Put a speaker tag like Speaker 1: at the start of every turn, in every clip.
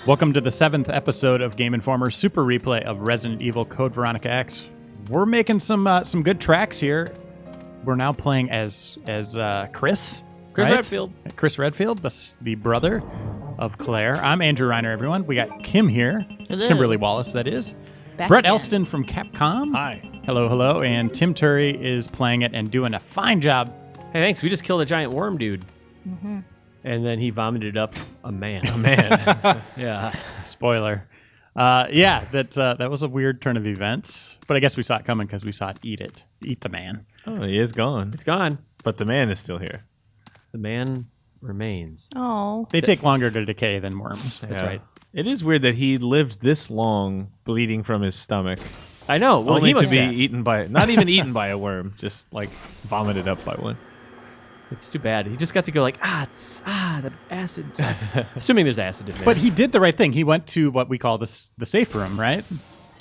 Speaker 1: Welcome to the 7th episode of Game Informer's Super Replay of Resident Evil Code Veronica X. We're making some good tracks here. We're now playing as Chris.
Speaker 2: Chris Redfield.
Speaker 1: Chris Redfield, the brother of Claire. I'm Andrew Reiner, everyone. We got Kim here.
Speaker 3: Hello.
Speaker 1: Kimberly Wallace, that is.
Speaker 3: Back
Speaker 1: Brett
Speaker 3: again.
Speaker 1: Elston from Capcom.
Speaker 2: Hi.
Speaker 1: Hello. And Tim Turry is playing it and doing a fine job.
Speaker 2: Hey, thanks. We just killed a giant worm dude.
Speaker 3: Mm-hmm.
Speaker 2: And then he vomited up a man. Yeah.
Speaker 1: Spoiler. That was a weird turn of events. But I guess we saw it coming because we saw it eat the man.
Speaker 4: Oh, he is gone.
Speaker 2: It's gone.
Speaker 4: But the man is still here.
Speaker 2: The man remains.
Speaker 3: Oh.
Speaker 1: They take longer to decay than worms.
Speaker 2: That's
Speaker 4: Yeah.
Speaker 2: right.
Speaker 4: It is weird that he lived this long bleeding from his stomach.
Speaker 2: I know. Well,
Speaker 4: only
Speaker 2: he
Speaker 4: to
Speaker 2: must
Speaker 4: be
Speaker 2: have.
Speaker 4: eaten by, not even eaten by a worm, just like vomited up by one.
Speaker 2: It's too bad. He just got to go like, the acid sucks. Assuming there's acid in there.
Speaker 1: But he did the right thing. He went to what we call the safe room, right?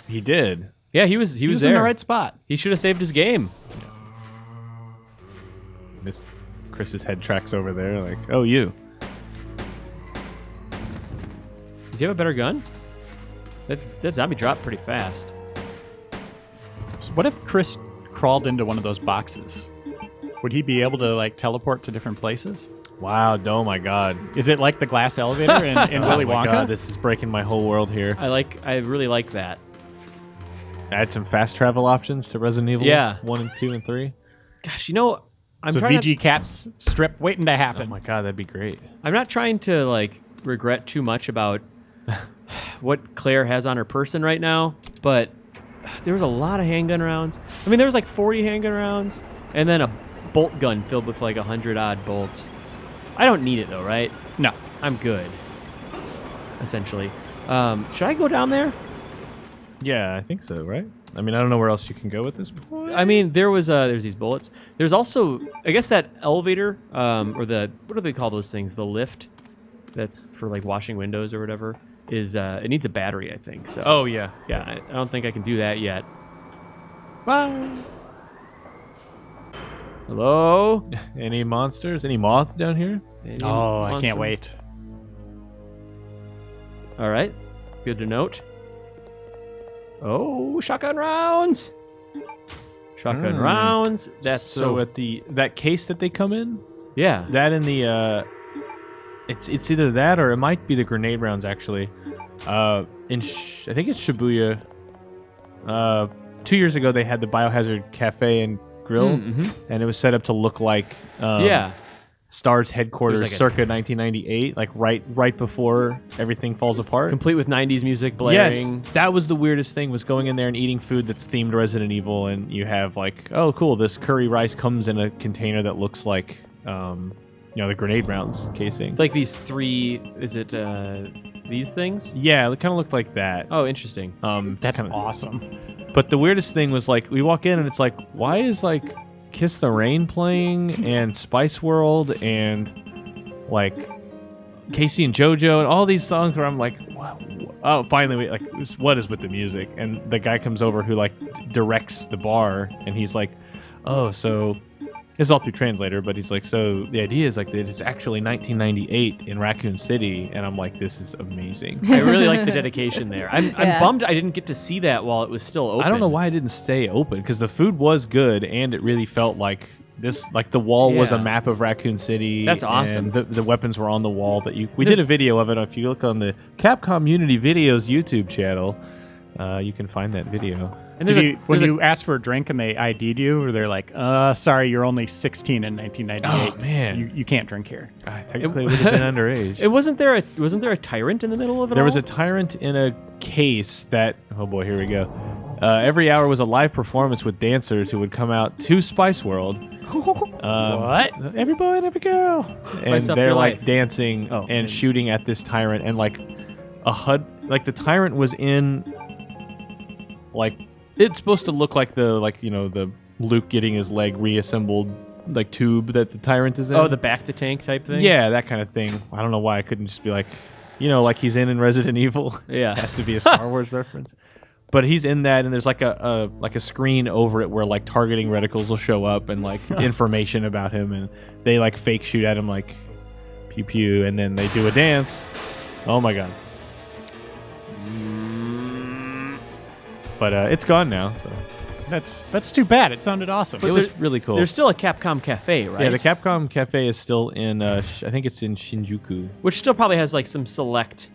Speaker 4: He did.
Speaker 2: yeah, he was
Speaker 1: He was
Speaker 2: there.
Speaker 1: in the right spot.
Speaker 2: He should have saved his game.
Speaker 4: This Chris's head tracks over there, like, oh, you.
Speaker 2: Does he have a better gun? That zombie dropped pretty fast.
Speaker 1: So what if Chris crawled into one of those boxes? Would he be able to like teleport to different places?
Speaker 4: Wow, oh my God.
Speaker 1: Is it like the glass elevator in Willy
Speaker 4: Oh my
Speaker 1: Wonka?
Speaker 4: God, this is breaking my whole world here.
Speaker 2: I really like that.
Speaker 4: Add some fast travel options to Resident Evil
Speaker 2: Yeah.
Speaker 4: 1 and 2 and 3.
Speaker 2: Gosh, I'm
Speaker 1: It's a
Speaker 2: trying
Speaker 1: VG Cats strip waiting to
Speaker 4: Oh
Speaker 1: happen.
Speaker 4: my God, that'd be great.
Speaker 2: I'm not trying to like regret too much about what Claire has on her person right now, but there was a lot of handgun rounds. I mean, there was like 40 handgun rounds, and then a bolt gun filled with like 100-odd bolts. I don't need it though, right?
Speaker 1: No.
Speaker 2: I'm good, essentially. Should I go down there?
Speaker 4: Yeah, I think so, right? I mean, I don't know where else you can go at this point.
Speaker 2: I mean, there's these bullets. There's also, I guess, that elevator, or the, what do they call those things? The lift that's for like washing windows or whatever, is, it needs a battery, I think. So,
Speaker 4: Oh, yeah.
Speaker 2: yeah, I don't think I can do that yet.
Speaker 1: Bye.
Speaker 2: Hello?
Speaker 4: Any monsters? Any moths down here?
Speaker 2: Any
Speaker 1: Oh, I
Speaker 2: monster?
Speaker 1: can't wait.
Speaker 2: All right. Good to note. Oh, shotgun rounds. Shotgun rounds. That's so
Speaker 4: at that case that they come in.
Speaker 2: yeah.
Speaker 4: That in the it's either that or it might be the grenade rounds actually. I think it's Shibuya. 2 years ago they had the Biohazard Cafe and Grill, and it was set up to look like
Speaker 2: Yeah.
Speaker 4: STAR's headquarters
Speaker 2: like a-
Speaker 4: circa 1998, like right before everything falls apart.
Speaker 2: Complete with 90s music blaring.
Speaker 4: Yes, that was the weirdest thing, was going in there and eating food that's themed Resident Evil, and you have like, oh cool, this curry rice comes in a container that looks like, the grenade rounds casing.
Speaker 2: Like these three, is it these things?
Speaker 4: Yeah, it kind of looked like that.
Speaker 2: Oh, interesting.
Speaker 1: That's
Speaker 4: kinda-
Speaker 1: awesome.
Speaker 4: But the weirdest thing was like, we walk in and it's like, why is like Kiss the Rain playing and Spice World and like Casey and JoJo and all these songs where I'm like, wow. Oh, finally, what is with the music? And the guy comes over who like directs the bar, and he's like, oh, so it's all through translator, but he's like, so the idea is like that it's actually 1998 in Raccoon City, and I'm like, this is amazing.
Speaker 2: I really like the dedication there. I'm
Speaker 3: Yeah.
Speaker 2: bummed I didn't get to see that while it was still open.
Speaker 4: I don't know why it didn't stay open, because the food was good, and it really felt like this, like the wall was a
Speaker 2: Yeah.
Speaker 4: map of Raccoon City.
Speaker 2: That's awesome.
Speaker 4: And the weapons were on the wall that we did a video of it. If you look on the Capcom Unity Videos YouTube channel, you can find that video.
Speaker 2: And
Speaker 1: When you asked for a drink and they ID'd you, or they're like, sorry, you're only 16 in 1998.
Speaker 4: Oh, man.
Speaker 1: You can't drink here.
Speaker 4: Technically, it would have been underage.
Speaker 2: wasn't there a tyrant in the middle of it
Speaker 4: There
Speaker 2: all?
Speaker 4: was a tyrant in a case that, oh boy, here we go. Every hour was a live performance with dancers who would come out to Spice World.
Speaker 1: What?
Speaker 4: Every boy and every girl. And
Speaker 2: Spice up
Speaker 4: they're
Speaker 2: your
Speaker 4: like
Speaker 2: life.
Speaker 4: dancing
Speaker 2: Oh,
Speaker 4: and shooting at this tyrant, and like a HUD, like the tyrant was in, like, it's supposed to look like the Luke getting his leg reassembled, like tube that the tyrant is in.
Speaker 2: Oh, the back the tank type thing?
Speaker 4: Yeah, that kind of thing. I don't know why I couldn't just be like, like he's in Resident Evil.
Speaker 2: Yeah.
Speaker 4: Has to be a Star Wars reference. But he's in that, and there's like a screen over it where like targeting reticles will show up and like information about him, and they like fake shoot at him like pew pew, and then they do a dance. Oh my god! But it's gone now, so
Speaker 1: That's too bad. It sounded awesome.
Speaker 4: it was really cool.
Speaker 2: There's still a Capcom cafe, right?
Speaker 4: Yeah, the Capcom Cafe is still in. I think it's in Shinjuku.
Speaker 2: Which still probably has like some select,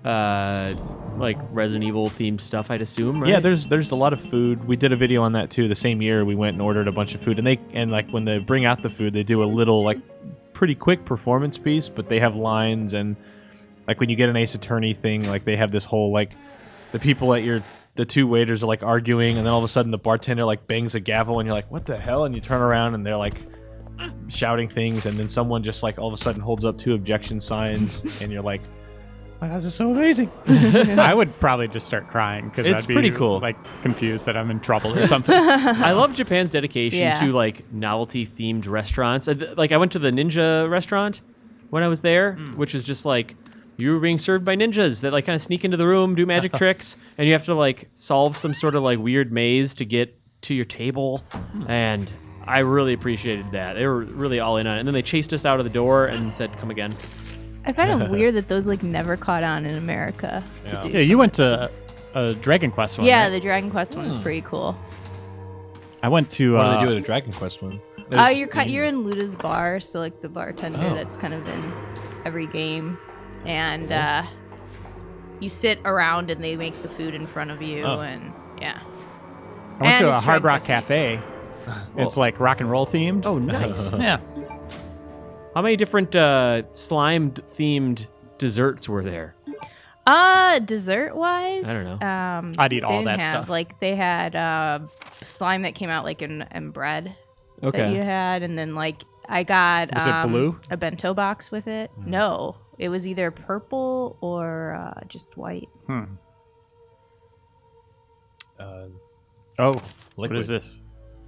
Speaker 2: like Resident Evil themed stuff, I'd assume. Right?
Speaker 4: Yeah, there's a lot of food. We did a video on that too. The same year, we went and ordered a bunch of food, and like when they bring out the food, they do a little like pretty quick performance piece, but they have lines and like when you get an Ace Attorney thing, like they have this whole like the people at the two waiters are like arguing, and then all of a sudden the bartender like bangs a gavel, and you're like, what the hell? And you turn around and they're like shouting things, and then someone just like all of a sudden holds up 2 objection signs, and you're like, wow, this is so amazing.
Speaker 1: I would probably just start crying because
Speaker 4: It's
Speaker 1: I'd be
Speaker 4: pretty cool.
Speaker 1: like confused that I'm in trouble or something.
Speaker 2: I love Japan's dedication
Speaker 3: Yeah.
Speaker 2: to like novelty themed restaurants. Like I went to the ninja restaurant when I was there, which is just like you were being served by ninjas that like kind of sneak into the room, do magic tricks, and you have to like solve some sort of like weird maze to get to your table. And I really appreciated that. They were really all in on it. And then they chased us out of the door and said, "Come again."
Speaker 3: I find it weird that those like never caught on in America.
Speaker 4: Yeah.
Speaker 3: To do
Speaker 1: Yeah, you
Speaker 3: some
Speaker 1: went
Speaker 3: of that
Speaker 1: to a Dragon Quest one.
Speaker 3: Yeah,
Speaker 1: right?
Speaker 3: the Dragon Quest one's pretty cool.
Speaker 1: I went to.
Speaker 4: What do they do at a Dragon Quest one?
Speaker 3: You're in Luda's bar, so like the bartender that's kind of in every game, and you sit around and they make the food in front of you, and yeah.
Speaker 1: I went to
Speaker 3: And
Speaker 1: a
Speaker 3: it's
Speaker 1: Hard
Speaker 3: Dragon
Speaker 1: Rock
Speaker 3: Quest
Speaker 1: Cafe. It's like rock and roll themed.
Speaker 2: Oh, nice.
Speaker 1: yeah.
Speaker 2: How many different slime themed desserts were there?
Speaker 3: Dessert wise,
Speaker 2: I don't know.
Speaker 1: I'd eat all
Speaker 3: they
Speaker 1: that
Speaker 3: didn't have,
Speaker 1: stuff.
Speaker 3: Like they had slime that came out like in bread that you
Speaker 2: Okay.
Speaker 3: had, and then like I got
Speaker 1: Was it blue?
Speaker 3: a bento box with it. No, it was either purple or just white.
Speaker 1: Oh, what
Speaker 4: Liquid.
Speaker 1: is this?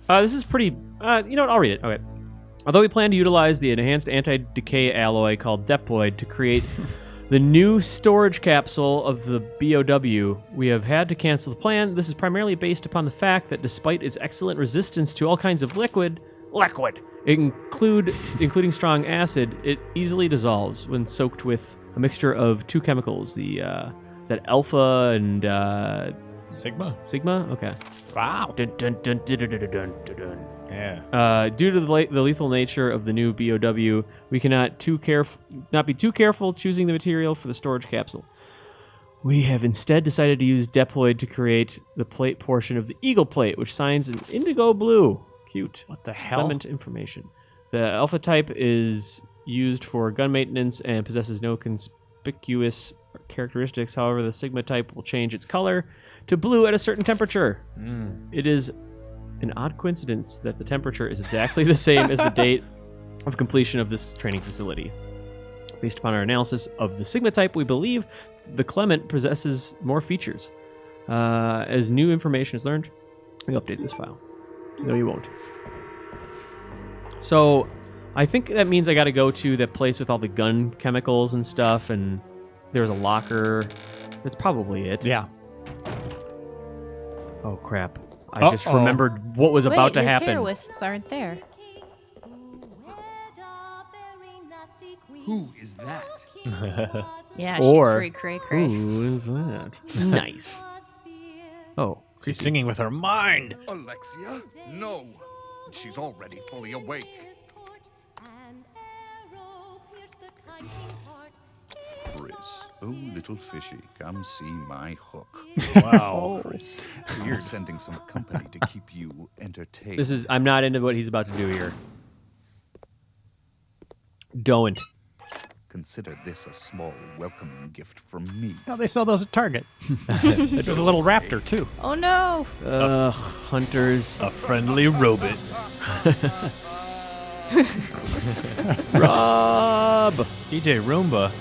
Speaker 2: This is pretty. You know what? I'll read it. Okay. Although we plan to utilize the enhanced anti-decay alloy called Deploid to create the new storage capsule of the BOW, we have had to cancel the plan. This is primarily based upon the fact that despite its excellent resistance to all kinds of liquid, including strong acid, it easily dissolves when soaked with a mixture of 2 chemicals. The is that alpha and
Speaker 4: Sigma?
Speaker 2: sigma? Okay.
Speaker 1: Wow.
Speaker 2: Dun, dun, dun, dun, dun, dun, dun, dun, dun.
Speaker 4: Yeah.
Speaker 2: Due to the lethal nature of the new BOW, we cannot be too careful choosing the material for the storage capsule. We have instead decided to use Deploid to create the plate portion of the Eagle plate, which shines an indigo blue. Cute.
Speaker 1: What the hell?
Speaker 2: Element information. The alpha type is used for gun maintenance and possesses no conspicuous characteristics. However, the sigma type will change its color to blue at a certain temperature. It is an odd coincidence that the temperature is exactly the same as the date of completion of this training facility. Based upon our analysis of the sigma type, we believe the Clement possesses more features. As new information is learned, we update this file. No, you won't. So, I think that means I got to go to that place with all the gun chemicals and stuff, and there's a locker. That's probably it.
Speaker 1: Yeah.
Speaker 2: Oh, crap. I just
Speaker 1: Uh-oh.
Speaker 2: remembered what was about to
Speaker 3: his
Speaker 2: happen.
Speaker 3: hair wisps aren't there.
Speaker 5: Who is that?
Speaker 3: Yeah,
Speaker 2: Or-
Speaker 3: she's pretty cray-cray.
Speaker 2: Who is that? Nice. Oh,
Speaker 4: She's singing with her mind.
Speaker 5: Alexia? No. She's already fully awake. Chris, oh little fishy, come see my hook.
Speaker 1: Wow.
Speaker 5: Chris, we're sending some company to keep you entertained.
Speaker 2: I'm not into what he's about to do here. Don't.
Speaker 5: Consider this a small welcoming gift from me.
Speaker 1: Oh, they sell those at Target. There's a little raptor too.
Speaker 3: Oh no!
Speaker 2: Ugh, hunters.
Speaker 4: A friendly robot.
Speaker 2: Rob!
Speaker 4: DJ Roomba.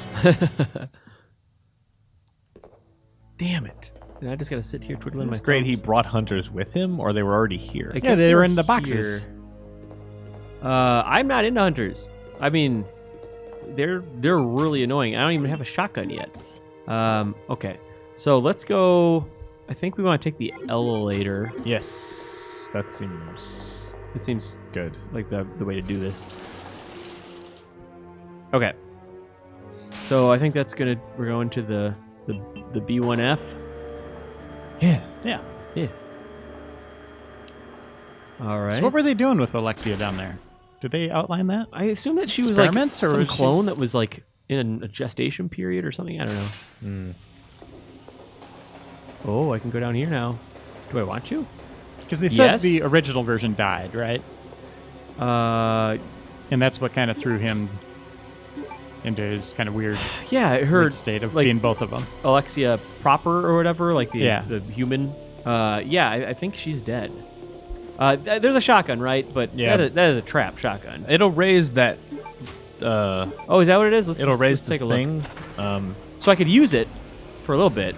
Speaker 2: Damn it. And I just gotta sit here twiddling
Speaker 4: It's
Speaker 2: my
Speaker 4: great he
Speaker 2: thumbs.
Speaker 4: brought hunters with him, or they were already here.
Speaker 2: I
Speaker 1: Yeah,
Speaker 2: guess
Speaker 1: they were
Speaker 2: they're
Speaker 1: in the boxes.
Speaker 2: here. I'm not into hunters. I mean, they're really annoying. I don't even have a shotgun yet. Okay. So let's go. I think we want to take the elevator.
Speaker 4: Yes, that seems
Speaker 2: It seems
Speaker 4: good.
Speaker 2: like the way to do this. Okay. So I think that's we're going to the B1F.
Speaker 4: Yes.
Speaker 1: Yeah.
Speaker 2: Yes. All right.
Speaker 1: So what were they doing with Alexia down there? Did they outline that?
Speaker 2: I assume that she was like
Speaker 1: Experiments, or
Speaker 2: some
Speaker 1: was she-
Speaker 2: clone that was like in a gestation period or something. I don't know. Oh, I can go down here now. Do I want to?
Speaker 1: Because they said
Speaker 2: Yes.
Speaker 1: the original version died, right? And that's what kind of threw him into his kind of weird,
Speaker 2: Yeah, I heard
Speaker 1: weird state of
Speaker 2: like
Speaker 1: being both of them.
Speaker 2: Alexia proper or whatever, like the
Speaker 1: Yeah.
Speaker 2: the human. Yeah, I think she's dead. There's a shotgun, right? But
Speaker 4: Yeah.
Speaker 2: that is a trap shotgun.
Speaker 4: It'll raise that.
Speaker 2: Oh, is that what it is?
Speaker 4: It'll raise
Speaker 2: let's take
Speaker 4: the
Speaker 2: a look.
Speaker 4: thing.
Speaker 2: So I could use it for a little bit.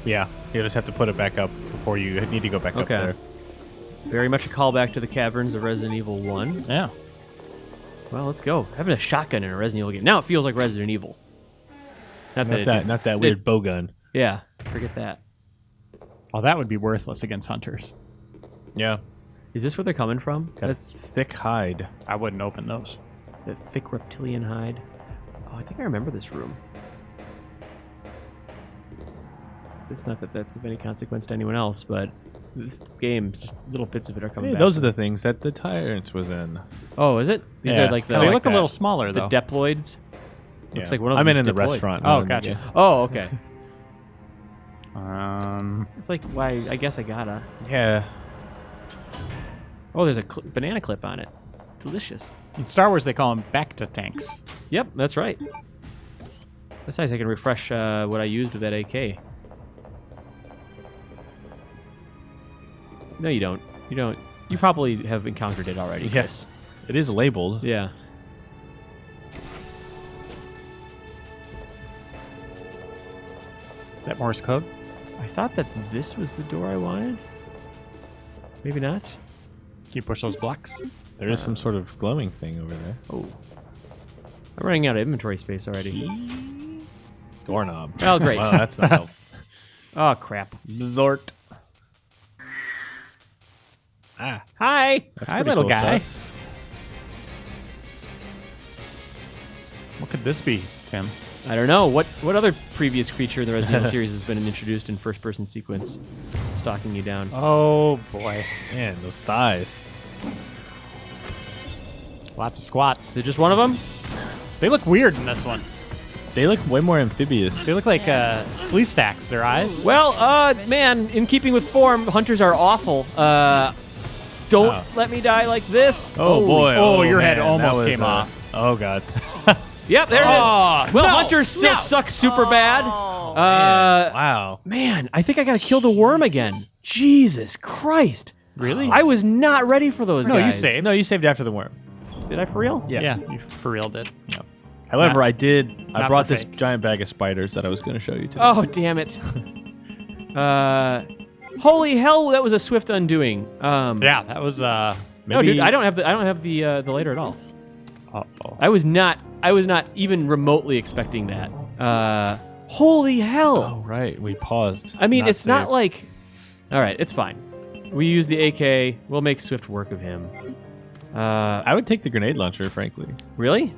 Speaker 4: Yeah, you just have to put it back up before you need to go back up
Speaker 2: Okay.
Speaker 4: there.
Speaker 2: Very much a callback to the caverns of Resident Evil 1.
Speaker 1: Yeah.
Speaker 2: Well, let's go. Having a shotgun in a Resident Evil game. Now it feels like Resident Evil.
Speaker 4: Not that weird bow gun.
Speaker 2: Yeah, forget that.
Speaker 1: Well, that would be worthless against hunters.
Speaker 4: Yeah,
Speaker 2: Is this where they're coming from?
Speaker 4: got a thick hide.
Speaker 1: I wouldn't open those.
Speaker 2: The thick reptilian hide. Oh, I think I remember this room. It's not that that's of any consequence to anyone else, but this game, just little bits of it are coming
Speaker 4: Hey,
Speaker 2: back.
Speaker 4: those are the things that the Tyrant was in.
Speaker 2: Oh, is it? These
Speaker 4: Yeah,
Speaker 2: are like the,
Speaker 1: They
Speaker 4: like
Speaker 1: look a
Speaker 4: that.
Speaker 1: little smaller,
Speaker 2: the
Speaker 1: though.
Speaker 2: deploids. Looks
Speaker 4: Yeah.
Speaker 2: like one of
Speaker 4: I'm
Speaker 2: them
Speaker 4: in
Speaker 2: is
Speaker 4: the
Speaker 2: deployed.
Speaker 4: restaurant.
Speaker 1: Oh,
Speaker 4: not in the
Speaker 1: gotcha.
Speaker 4: game.
Speaker 2: Oh, okay.
Speaker 1: It's
Speaker 2: It's like, why? I guess I gotta.
Speaker 4: Yeah.
Speaker 2: Oh, there's a banana clip on it. Delicious.
Speaker 1: in Star Wars, they call them Bacta tanks.
Speaker 2: Yep, that's right. That's nice. I can refresh what I used with that AK. No, you don't. You don't. You probably have encountered it already.
Speaker 4: Yes. It is labeled.
Speaker 2: Yeah.
Speaker 1: Is that Morse code?
Speaker 2: I thought that this was the door I wanted. Maybe not.
Speaker 1: Can you push those blocks?
Speaker 4: There is some sort of glowing thing over there.
Speaker 2: Oh. I'm running out of inventory space already.
Speaker 4: Doorknob.
Speaker 2: Oh, great.
Speaker 4: Well, that's not helpful.
Speaker 2: Oh, crap.
Speaker 4: Zort. Ah.
Speaker 2: Hi.
Speaker 4: That's
Speaker 1: Hi,
Speaker 4: pretty
Speaker 1: little
Speaker 4: cool
Speaker 1: guy.
Speaker 4: stuff.
Speaker 1: What could this be, Tim?
Speaker 2: I don't know. What other previous creature in the Resident Evil series has been introduced in first-person sequence, stalking you down?
Speaker 1: Oh, boy.
Speaker 4: Man, those thighs.
Speaker 1: Lots of squats.
Speaker 2: Is it just one of them?
Speaker 1: They look weird in this one.
Speaker 4: They look way more amphibious.
Speaker 1: They look like slee stacks, their eyes.
Speaker 2: Well, man, in keeping with form, hunters are awful. Don't let me die like this.
Speaker 4: Oh, boy.
Speaker 1: Oh, your head
Speaker 4: man,
Speaker 1: almost
Speaker 4: that was,
Speaker 1: came off.
Speaker 4: Oh, God.
Speaker 2: Yep, there it
Speaker 1: Oh,
Speaker 2: is. Well,
Speaker 1: no,
Speaker 2: hunters still
Speaker 1: no.
Speaker 2: suck super bad.
Speaker 4: Wow.
Speaker 2: Man, I think I gotta kill the worm again. Jesus Christ.
Speaker 1: Really?
Speaker 2: I was not ready for those
Speaker 1: No, you
Speaker 2: guys.
Speaker 1: saved.
Speaker 4: No, you saved after the worm.
Speaker 2: Did I for real?
Speaker 1: Yeah, you for real did.
Speaker 4: Yep. However,
Speaker 1: Not-
Speaker 4: I did. I
Speaker 1: not
Speaker 4: brought
Speaker 1: for
Speaker 4: this
Speaker 1: fake.
Speaker 4: giant bag of spiders that I was going to show you today.
Speaker 2: Oh, damn it. Holy hell, that was a swift undoing.
Speaker 1: Yeah, that was.
Speaker 2: No,
Speaker 4: Maybe-
Speaker 2: dude, I don't have the lighter at all.
Speaker 1: Uh-oh.
Speaker 2: I was not even remotely expecting that. Holy hell.
Speaker 4: Oh, right. We paused.
Speaker 2: I mean, it's not
Speaker 4: saved.
Speaker 2: like. All right, it's fine. We use the AK. We'll make swift work of him.
Speaker 4: I would take the grenade launcher, frankly.
Speaker 2: Really?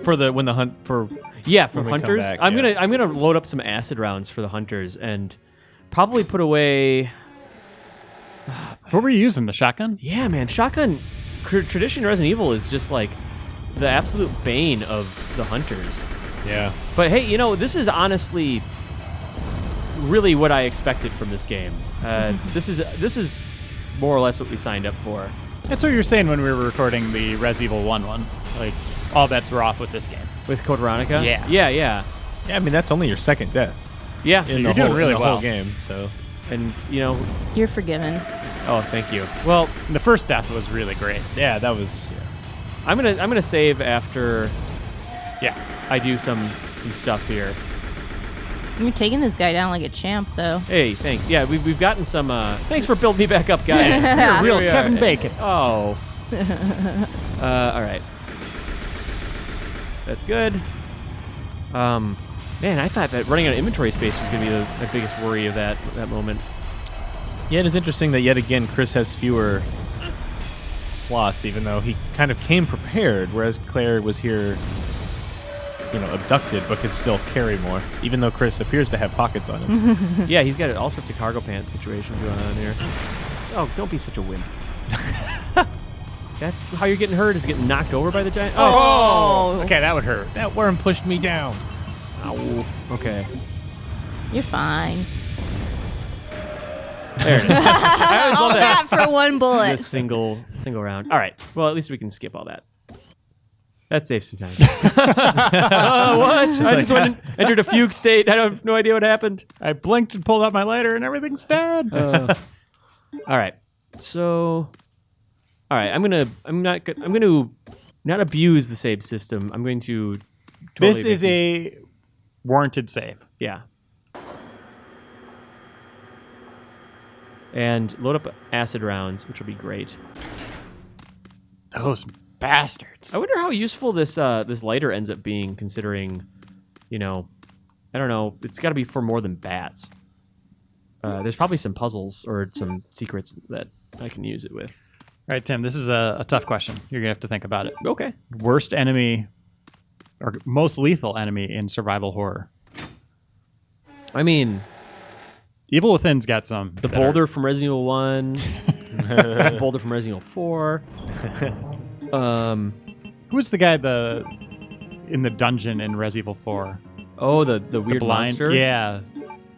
Speaker 4: For the when the hunt for.
Speaker 2: Yeah, for
Speaker 4: When we come
Speaker 2: hunters.
Speaker 4: back,
Speaker 2: I'm
Speaker 4: yeah.
Speaker 2: gonna load up some acid rounds for the hunters and probably put away.
Speaker 1: What were you using? The shotgun?
Speaker 2: Yeah, man, shotgun tradition in Resident Evil is just like the absolute bane of the hunters.
Speaker 4: Yeah.
Speaker 2: But hey, you know, this is honestly really what I expected from this game. This is more or less what we signed up for.
Speaker 1: That's what you were saying when we were recording the Res Evil 1 one. Like, all bets were off with this game.
Speaker 2: With Code Veronica?
Speaker 1: Yeah.
Speaker 2: Yeah.
Speaker 4: Yeah, I mean, that's only your second death
Speaker 2: Yeah.
Speaker 4: in
Speaker 1: You're
Speaker 4: the
Speaker 1: doing
Speaker 4: whole,
Speaker 1: really
Speaker 4: in the
Speaker 1: well.
Speaker 4: whole game, so.
Speaker 2: And, you know,
Speaker 3: You're forgiven.
Speaker 2: oh, thank you. Well,
Speaker 1: The first death was really great.
Speaker 4: Yeah, that was.
Speaker 2: I'm gonna save after
Speaker 1: Yeah.
Speaker 2: I do some stuff here.
Speaker 3: You're taking this guy down like a champ, though.
Speaker 2: Hey, thanks. Yeah, we've gotten some. Thanks for building me back up, guys.
Speaker 1: You're a real
Speaker 2: Here we are.
Speaker 1: Kevin Bacon.
Speaker 2: Oh. All right. That's good. Man, I thought that running out of inventory space was gonna be the biggest worry of that moment.
Speaker 4: Yeah, it is interesting that yet again Chris has fewer slots, even though he kind of came prepared, whereas Claire was here abducted, but could still carry more, even though Chris appears to have pockets on him.
Speaker 2: Yeah, he's got all sorts of cargo pants situations going on here. Oh, don't be such a wimp. That's how you're getting hurt, is getting knocked over by the giant.
Speaker 1: Oh! Okay, that would hurt.
Speaker 4: That worm pushed me down.
Speaker 2: Ow. Okay.
Speaker 3: You're fine.
Speaker 2: There it is. I always
Speaker 3: All
Speaker 2: love that.
Speaker 3: that for one bullet.
Speaker 2: This single round. All right. Well, at least we can skip all that. That saves some time. What? I just entered a fugue state. I have no idea what happened.
Speaker 1: I blinked and pulled out my lighter, and everything's dead.
Speaker 2: All right. So, all right. I'm gonna not abuse the save system. I'm going to.
Speaker 1: This is a warranted save.
Speaker 2: Yeah. And load up acid rounds, which will be great.
Speaker 1: Those bastards.
Speaker 2: I wonder how useful this lighter ends up being, considering, I don't know. It's got to be for more than bats. There's probably some puzzles or some secrets that I can use it with.
Speaker 1: All right, Tim, this is a tough question. You're going to have to think about it.
Speaker 2: Okay.
Speaker 1: Worst enemy or most lethal enemy in survival horror?
Speaker 2: I mean,
Speaker 1: Evil Within's got some.
Speaker 2: the boulder from Resident Evil 1, the boulder from Resident Evil 4.
Speaker 1: Who's the guy in the dungeon in Res Evil 4?
Speaker 2: Oh, the weird
Speaker 1: blind
Speaker 2: monster?
Speaker 1: Yeah.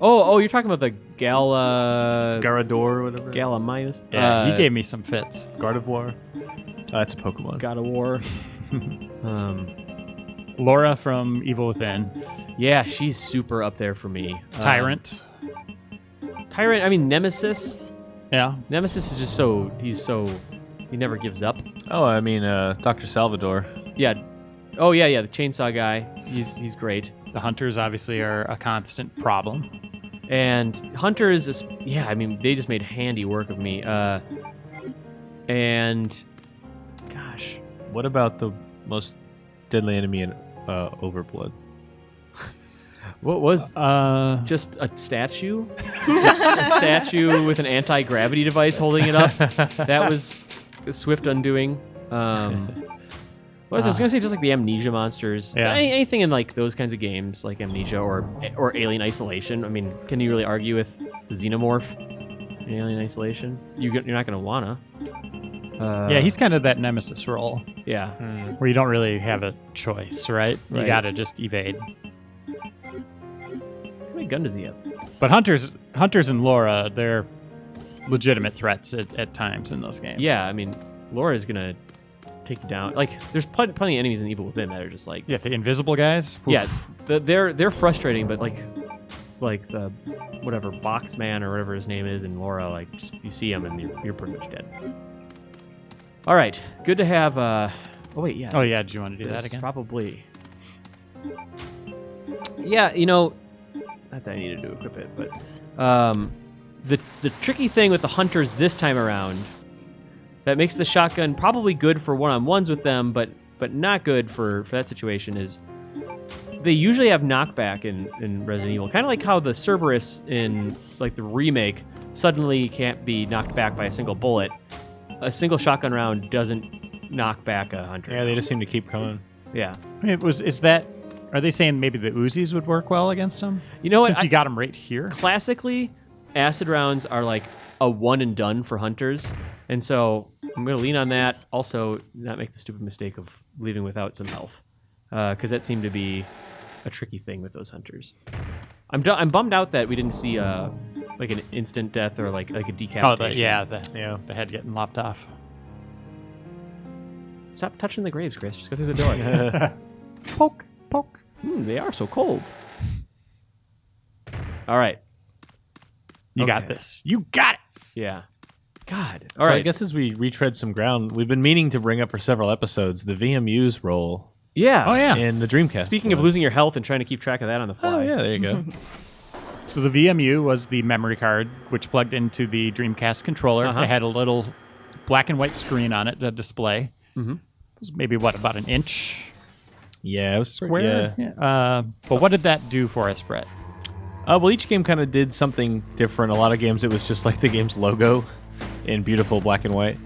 Speaker 2: Oh, you're talking about the
Speaker 4: Garador or whatever.
Speaker 2: Galaminus?
Speaker 1: Yeah, he gave me some fits.
Speaker 4: Gardevoir. Oh, that's a Pokemon.
Speaker 2: God of War.
Speaker 1: Laura from Evil Within.
Speaker 2: Yeah, she's super up there for me.
Speaker 1: Tyrant.
Speaker 2: Tyrant, I mean, Nemesis.
Speaker 1: Yeah.
Speaker 2: Nemesis is just he never gives up.
Speaker 4: Oh, I mean, Dr. Salvador.
Speaker 2: Yeah. Oh, yeah, the chainsaw guy. He's great.
Speaker 1: The hunters obviously are a constant problem.
Speaker 2: And hunters, they just made handy work of me. And, gosh.
Speaker 4: What about the most deadly enemy in Overblood?
Speaker 2: What was just a statue? Just a statue with an anti-gravity device holding it up. That was a swift undoing. I was going to say just like the Amnesia monsters.
Speaker 1: Yeah.
Speaker 2: Anything in like those kinds of games, like Amnesia or Alien Isolation. I mean, can you really argue with the Xenomorph in Alien Isolation? You're not going to wanna.
Speaker 1: Yeah, he's kind of that Nemesis role.
Speaker 2: Yeah.
Speaker 1: Where you don't really have a choice, right? You
Speaker 2: Right.
Speaker 1: got to just evade.
Speaker 2: How many gun does he have?
Speaker 1: But hunters and Laura, they're legitimate threats at times in those games.
Speaker 2: Yeah, I mean, Laura's going to take you down. Like, there's plenty of enemies in Evil Within that are just like...
Speaker 1: Yeah, the invisible guys. Oof.
Speaker 2: Yeah, they're frustrating, but like the whatever box man or whatever his name is in Laura, like just you see him and you're pretty much dead. All right, good to have. Oh wait, yeah.
Speaker 1: Oh yeah, do you want to do that
Speaker 2: This
Speaker 1: again?
Speaker 2: Probably. Yeah, not that I needed to equip it, but the tricky thing with the hunters this time around that makes the shotgun probably good for one-on-ones with them, but not good for that situation is they usually have knockback in Resident Evil. Kind of like how the Cerberus in like the remake suddenly can't be knocked back by a single bullet. A single shotgun round doesn't knock back a hunter.
Speaker 4: Yeah, they just seem to keep coming.
Speaker 2: Yeah.
Speaker 1: I mean, are they saying maybe the Uzis would work well against them?
Speaker 2: You know what?
Speaker 1: Since you got them right here?
Speaker 2: Classically, acid rounds are like a one and done for hunters. And so I'm going to lean on that. Also, not make the stupid mistake of leaving without some health. Because that seemed to be a tricky thing with those hunters. I'm bummed out that we didn't see like an instant death or like a decapitation.
Speaker 1: The head getting lopped off.
Speaker 2: Stop touching the graves, Chris. Just go through the door.
Speaker 1: Poke.
Speaker 2: They are so cold. All right.
Speaker 1: You got
Speaker 2: Okay.
Speaker 1: this. You got it.
Speaker 2: Yeah. God.
Speaker 4: All
Speaker 2: All
Speaker 4: right.
Speaker 2: right.
Speaker 4: I guess as we retread some ground, we've been meaning to bring up for several episodes the VMU's role
Speaker 2: Yeah.
Speaker 1: Oh yeah.
Speaker 4: in the Dreamcast.
Speaker 2: Speaking of losing your health and trying to keep track of that on the fly.
Speaker 4: Oh, yeah, there you go.
Speaker 1: So the VMU was the memory card which plugged into the Dreamcast controller.
Speaker 2: Uh-huh.
Speaker 1: It had a little black and white screen on it to display.
Speaker 2: Mhm.
Speaker 1: It was maybe about an inch
Speaker 4: Yeah, it was
Speaker 1: square. Yeah. But what did that do for us, Brett?
Speaker 4: Well, each game kind of did something different. A lot of games, it was just like the game's logo in beautiful black and white.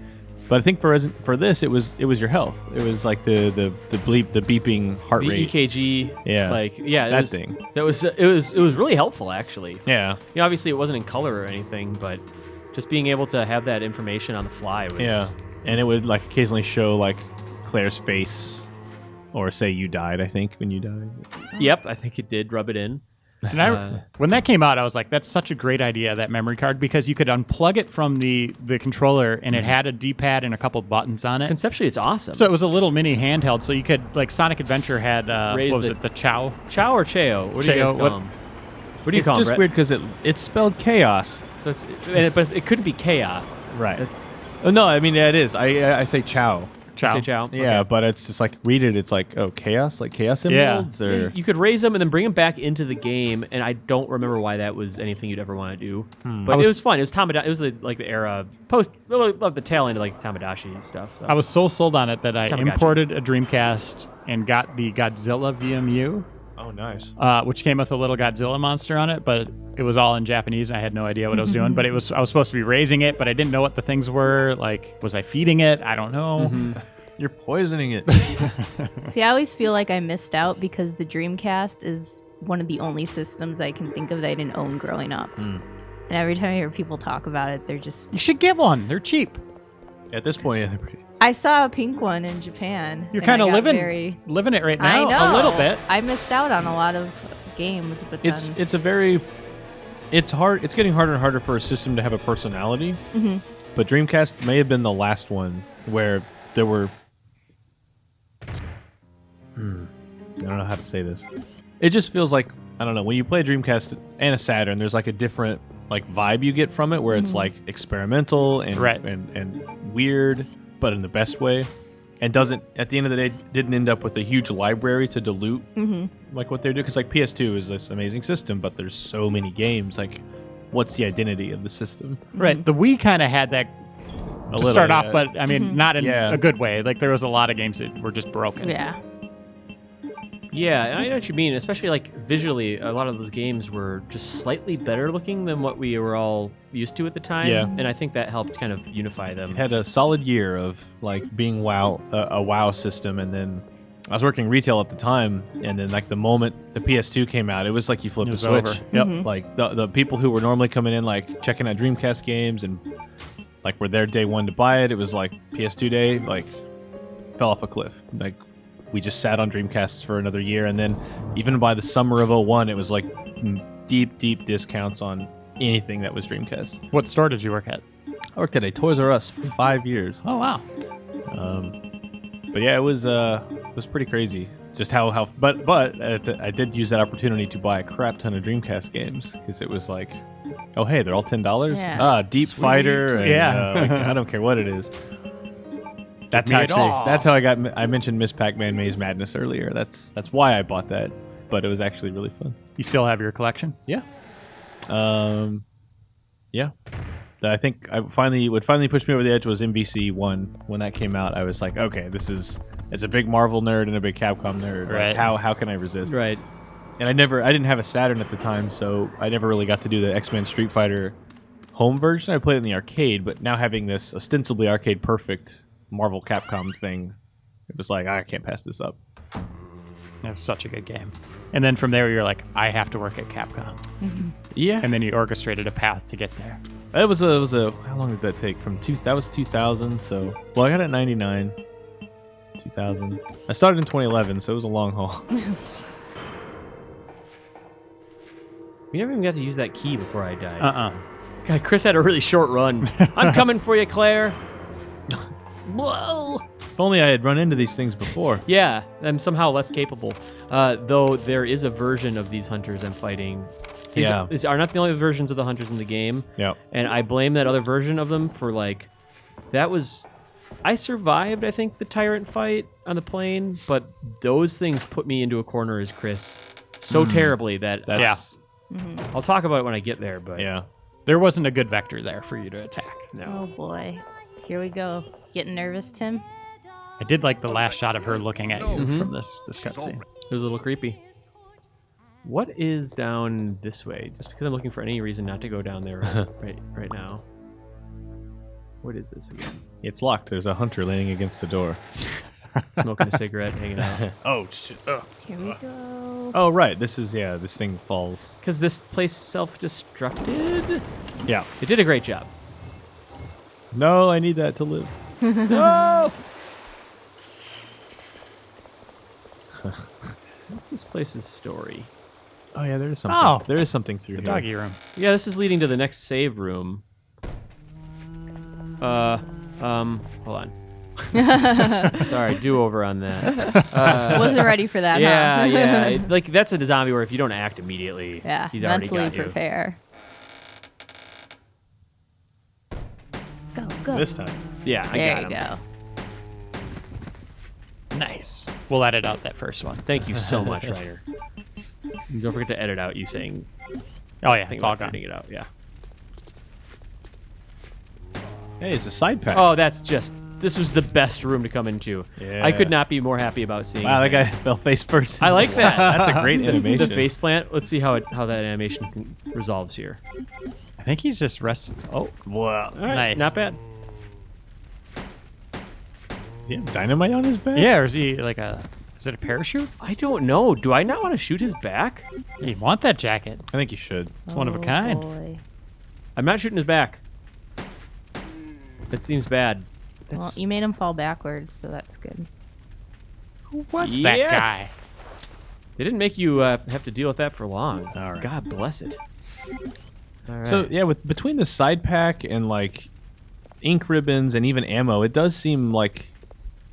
Speaker 4: But I think for this, it was your health. It was like the bleep, the beeping heart
Speaker 2: The
Speaker 4: rate.
Speaker 2: EKG.
Speaker 4: Yeah.
Speaker 2: That
Speaker 4: thing.
Speaker 2: It was really helpful actually.
Speaker 4: Yeah.
Speaker 2: Obviously it wasn't in color or anything, but just being able to have that information on the fly was.
Speaker 4: Yeah. And it would like occasionally show like Claire's face, or say you died. I think when you died.
Speaker 2: Yep, I think it did rub it in.
Speaker 1: And when that came out, I was like, that's such a great idea, that memory card, because you could unplug it from the controller, and it had a D-pad and a couple buttons on it.
Speaker 2: Conceptually, it's awesome.
Speaker 1: So it was a little mini handheld, so you could, like Sonic Adventure had,
Speaker 2: Raise
Speaker 1: what was
Speaker 2: the-
Speaker 1: it, the Chow?
Speaker 2: Chow or Cheo? What do you guys
Speaker 1: Cheo,
Speaker 2: call
Speaker 1: what-
Speaker 2: them? What do you
Speaker 4: It's
Speaker 2: call them,
Speaker 4: just
Speaker 2: Brett?
Speaker 4: weird because it's spelled chaos.
Speaker 2: So but it couldn't be chaos.
Speaker 4: Right. Oh, no, I mean, yeah, it is. I say chow.
Speaker 2: You say chow?
Speaker 4: Yeah,
Speaker 2: Okay.
Speaker 4: but it's just like, read it. It's like, oh, chaos? Like chaos emeralds? Or...
Speaker 2: You could raise them and then bring them back into the game, and I don't remember why that was anything you'd ever want to do. But it was fun. It was Tamada. It was the era post, really of the tail end of like Tamagotchi and stuff. So.
Speaker 1: I was so sold on it that I
Speaker 2: Tamagotchi.
Speaker 1: imported a Dreamcast and got the Godzilla VMU,
Speaker 4: Oh, nice.
Speaker 1: which came with a little Godzilla monster on it, but it was all in Japanese, and I had no idea what I was doing. But I was supposed to be raising it, but I didn't know what the things were. Like, was I feeding it? I don't know.
Speaker 4: You're poisoning it.
Speaker 3: See, I always feel like I missed out because the Dreamcast is one of the only systems I can think of that I didn't own growing up. And every time I hear people talk about it, they're just...
Speaker 1: You should get one. They're cheap.
Speaker 4: At this point, yeah, they're pretty...
Speaker 3: I saw a pink one in Japan.
Speaker 1: You're
Speaker 3: and
Speaker 1: kind
Speaker 3: I
Speaker 1: of
Speaker 3: got
Speaker 1: living it right
Speaker 3: I
Speaker 1: now.
Speaker 3: know.
Speaker 1: A little bit.
Speaker 3: I missed out on a lot of games, but then...
Speaker 4: It's hard. It's getting harder and harder for a system to have a personality. But Dreamcast may have been the last one where there were... I don't know how to say this. It just feels like, I don't know, when you play Dreamcast and a Saturn, there's like a different like vibe you get from it, where it's like experimental and
Speaker 1: Right.
Speaker 4: and weird, but in the best way. And doesn't, at the end of the day, didn't end up with a huge library to dilute like what they're doing. Because like PS2 is this amazing system, but there's so many games. Like, what's the identity of the system?
Speaker 1: Right. The Wii kind of had that to
Speaker 4: little,
Speaker 1: start off,
Speaker 4: yeah.
Speaker 1: but I mean, not in
Speaker 4: Yeah.
Speaker 1: a good way. Like, there was a lot of games that were just broken.
Speaker 3: Yeah.
Speaker 2: Yeah, and I know what you mean. Especially like visually, a lot of those games were just slightly better looking than what we were all used to at the time.
Speaker 4: Yeah.
Speaker 2: And I think that helped kind of unify them.
Speaker 4: It had a solid year of like being a WoW system, and then I was working retail at the time, and then like the moment the PS2 came out, it was like you flipped
Speaker 1: It
Speaker 4: a
Speaker 1: was
Speaker 4: switch.
Speaker 1: over.
Speaker 4: Yep. Like the people who were normally coming in like checking out Dreamcast games and like were there day one to buy it, it was like PS2 day, like fell off a cliff. Like we just sat on Dreamcasts for another year, and then even by the summer of 01, it was like deep discounts on anything that was Dreamcast.
Speaker 1: What store did you work at?
Speaker 4: I worked at a Toys R Us for 5 years.
Speaker 1: Oh, wow.
Speaker 4: But yeah, it was pretty crazy. Just how but I did use that opportunity to buy a crap ton of Dreamcast games, because it was like, oh hey, they're all $10.
Speaker 3: Yeah.
Speaker 4: Deep
Speaker 1: Sweet.
Speaker 4: Fighter. And,
Speaker 1: Yeah.
Speaker 4: like, I don't care what it is. That's
Speaker 1: me at
Speaker 4: actually
Speaker 1: all.
Speaker 4: that's how I mentioned Miss Pac-Man Maze Madness earlier. That's why I bought that. But it was actually really fun.
Speaker 1: You still have your collection?
Speaker 4: Yeah. Yeah. I think what finally pushed me over the edge was MVC 1. When that came out, I was like, okay, as a big Marvel nerd and a big Capcom nerd, like,
Speaker 1: Right.
Speaker 4: how can I resist?
Speaker 2: Right.
Speaker 4: And I didn't have a Saturn at the time, so I never really got to do the X-Men Street Fighter home version. I played it in the arcade, but now having this ostensibly arcade perfect Marvel Capcom thing, it was like, I can't pass this up.
Speaker 1: It was such a good game. And then from there, you're like, I have to work at Capcom.
Speaker 4: Yeah.
Speaker 1: And then you orchestrated a path to get there.
Speaker 4: It was a how long did that take? That was 2000, so well, I got it in 99. 2000. I started in 2011, so it was a long haul.
Speaker 2: We never even got to use that key before I died.
Speaker 1: Uh-uh.
Speaker 2: God, Chris had a really short run. I'm coming for you, Claire. Whoa.
Speaker 4: If only I had run into these things before.
Speaker 2: Yeah, I'm somehow less capable. Though there is a version of these hunters I'm fighting. These are not the only versions of the hunters in the game.
Speaker 4: Yeah.
Speaker 2: And I blame that other version of them for I survived, I think, the tyrant fight on the plane, but those things put me into a corner as Chris so terribly that I'll talk about it when I get there, but
Speaker 4: Yeah.
Speaker 1: There wasn't a good vector there for you to attack.
Speaker 3: Oh boy. Here we go. Getting nervous, Tim?
Speaker 1: I did like the last shot of her looking at you from this cutscene.
Speaker 2: it was a little creepy. What is down this way? Just because I'm looking for any reason not to go down there right now. What is this again?
Speaker 4: It's locked. There's a hunter leaning against the door.
Speaker 2: Smoking a cigarette, hanging out.
Speaker 4: Oh shit!
Speaker 3: Here we go.
Speaker 4: Oh right, this thing falls.
Speaker 2: Because this place self-destructed.
Speaker 4: Yeah.
Speaker 2: It did a great job.
Speaker 4: No, I need that to live.
Speaker 2: No. What's this place's story?
Speaker 4: Oh yeah, there is something.
Speaker 1: Oh.
Speaker 4: There is something through
Speaker 1: The
Speaker 4: here.
Speaker 1: doggy room.
Speaker 2: Yeah, this is leading to the next save room. Hold on. Sorry, do over on that.
Speaker 3: Wasn't ready for that,
Speaker 2: Yeah,
Speaker 3: huh?
Speaker 2: yeah. Like that's a zombie where if you don't act immediately,
Speaker 3: Yeah,
Speaker 2: he's already
Speaker 3: mentally
Speaker 2: got you.
Speaker 3: prepare. Go, go.
Speaker 4: This time.
Speaker 2: Yeah, I
Speaker 3: there
Speaker 2: got
Speaker 3: you
Speaker 2: him.
Speaker 3: go.
Speaker 1: Nice. We'll edit out that first one.
Speaker 2: Thank you so much, Ryder. And don't forget to edit out you saying.
Speaker 1: Oh yeah,
Speaker 2: Think
Speaker 1: it's all
Speaker 2: about
Speaker 1: gone.
Speaker 2: editing it out. Yeah.
Speaker 4: Hey, it's a side pack.
Speaker 2: Oh, that's just. This was the best room to come into.
Speaker 4: Yeah.
Speaker 2: I could not be more happy about seeing.
Speaker 4: Wow, that
Speaker 2: it.
Speaker 4: guy fell face first.
Speaker 2: I like that.
Speaker 4: That's a great animation.
Speaker 2: The face plant. Let's see how that animation resolves here.
Speaker 1: I think he's just resting. Oh,
Speaker 4: Wow.
Speaker 2: All right,
Speaker 1: Nice.
Speaker 2: not bad.
Speaker 4: Does he have dynamite on his back?
Speaker 1: yeah. Or is he like a? Is it a parachute?
Speaker 2: I don't know. Do I not want to shoot his back?
Speaker 1: You want that jacket?
Speaker 4: I think you should.
Speaker 1: It's one of a kind.
Speaker 3: Boy.
Speaker 2: I'm not shooting his back. That seems bad.
Speaker 3: Well,
Speaker 2: That's
Speaker 3: you made him fall backwards, so that's good.
Speaker 1: Who was that
Speaker 2: Yes.
Speaker 1: guy?
Speaker 2: They didn't make you have to deal with that for long.
Speaker 4: All right.
Speaker 2: God bless it. All right.
Speaker 4: So yeah, with between the side pack and like ink ribbons and even ammo, it does seem like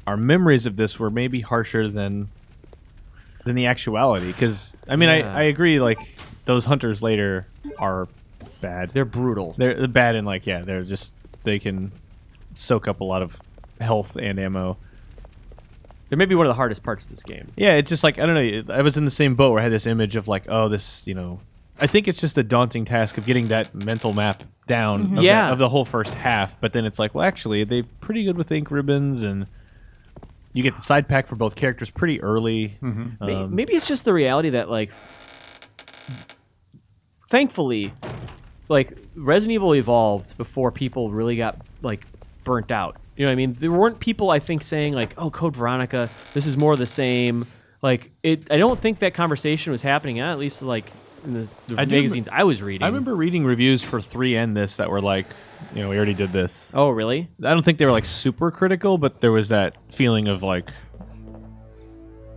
Speaker 4: our memories of this were maybe harsher than the actuality. Because I mean,
Speaker 2: Yeah.
Speaker 4: I agree. Like those hunters later are bad.
Speaker 2: they're brutal.
Speaker 4: They're bad and like they're just they can soak up a lot of health and ammo.
Speaker 2: They're maybe one of the hardest parts of this game.
Speaker 4: Yeah, it's just like I don't know. I was in the same boat where I had this image of like, oh, this, I think it's just a daunting task of getting that mental map down
Speaker 2: Yeah.
Speaker 4: of the whole first half. But then it's like, well, actually, they're pretty good with ink ribbons, and you get the side pack for both characters pretty early.
Speaker 2: Maybe it's just the reality that, like, thankfully, like, Resident Evil evolved before people really got, like, burnt out. You know what I mean? There weren't people, I think, saying, like, oh, Code Veronica, this is more of the same. Like, I don't think that conversation was happening, at least, like, in the magazines I was reading.
Speaker 4: I remember reading reviews for 3 and this that were like, we already did this.
Speaker 2: Oh, really?
Speaker 4: I don't think they were like super critical, but there was that feeling of like,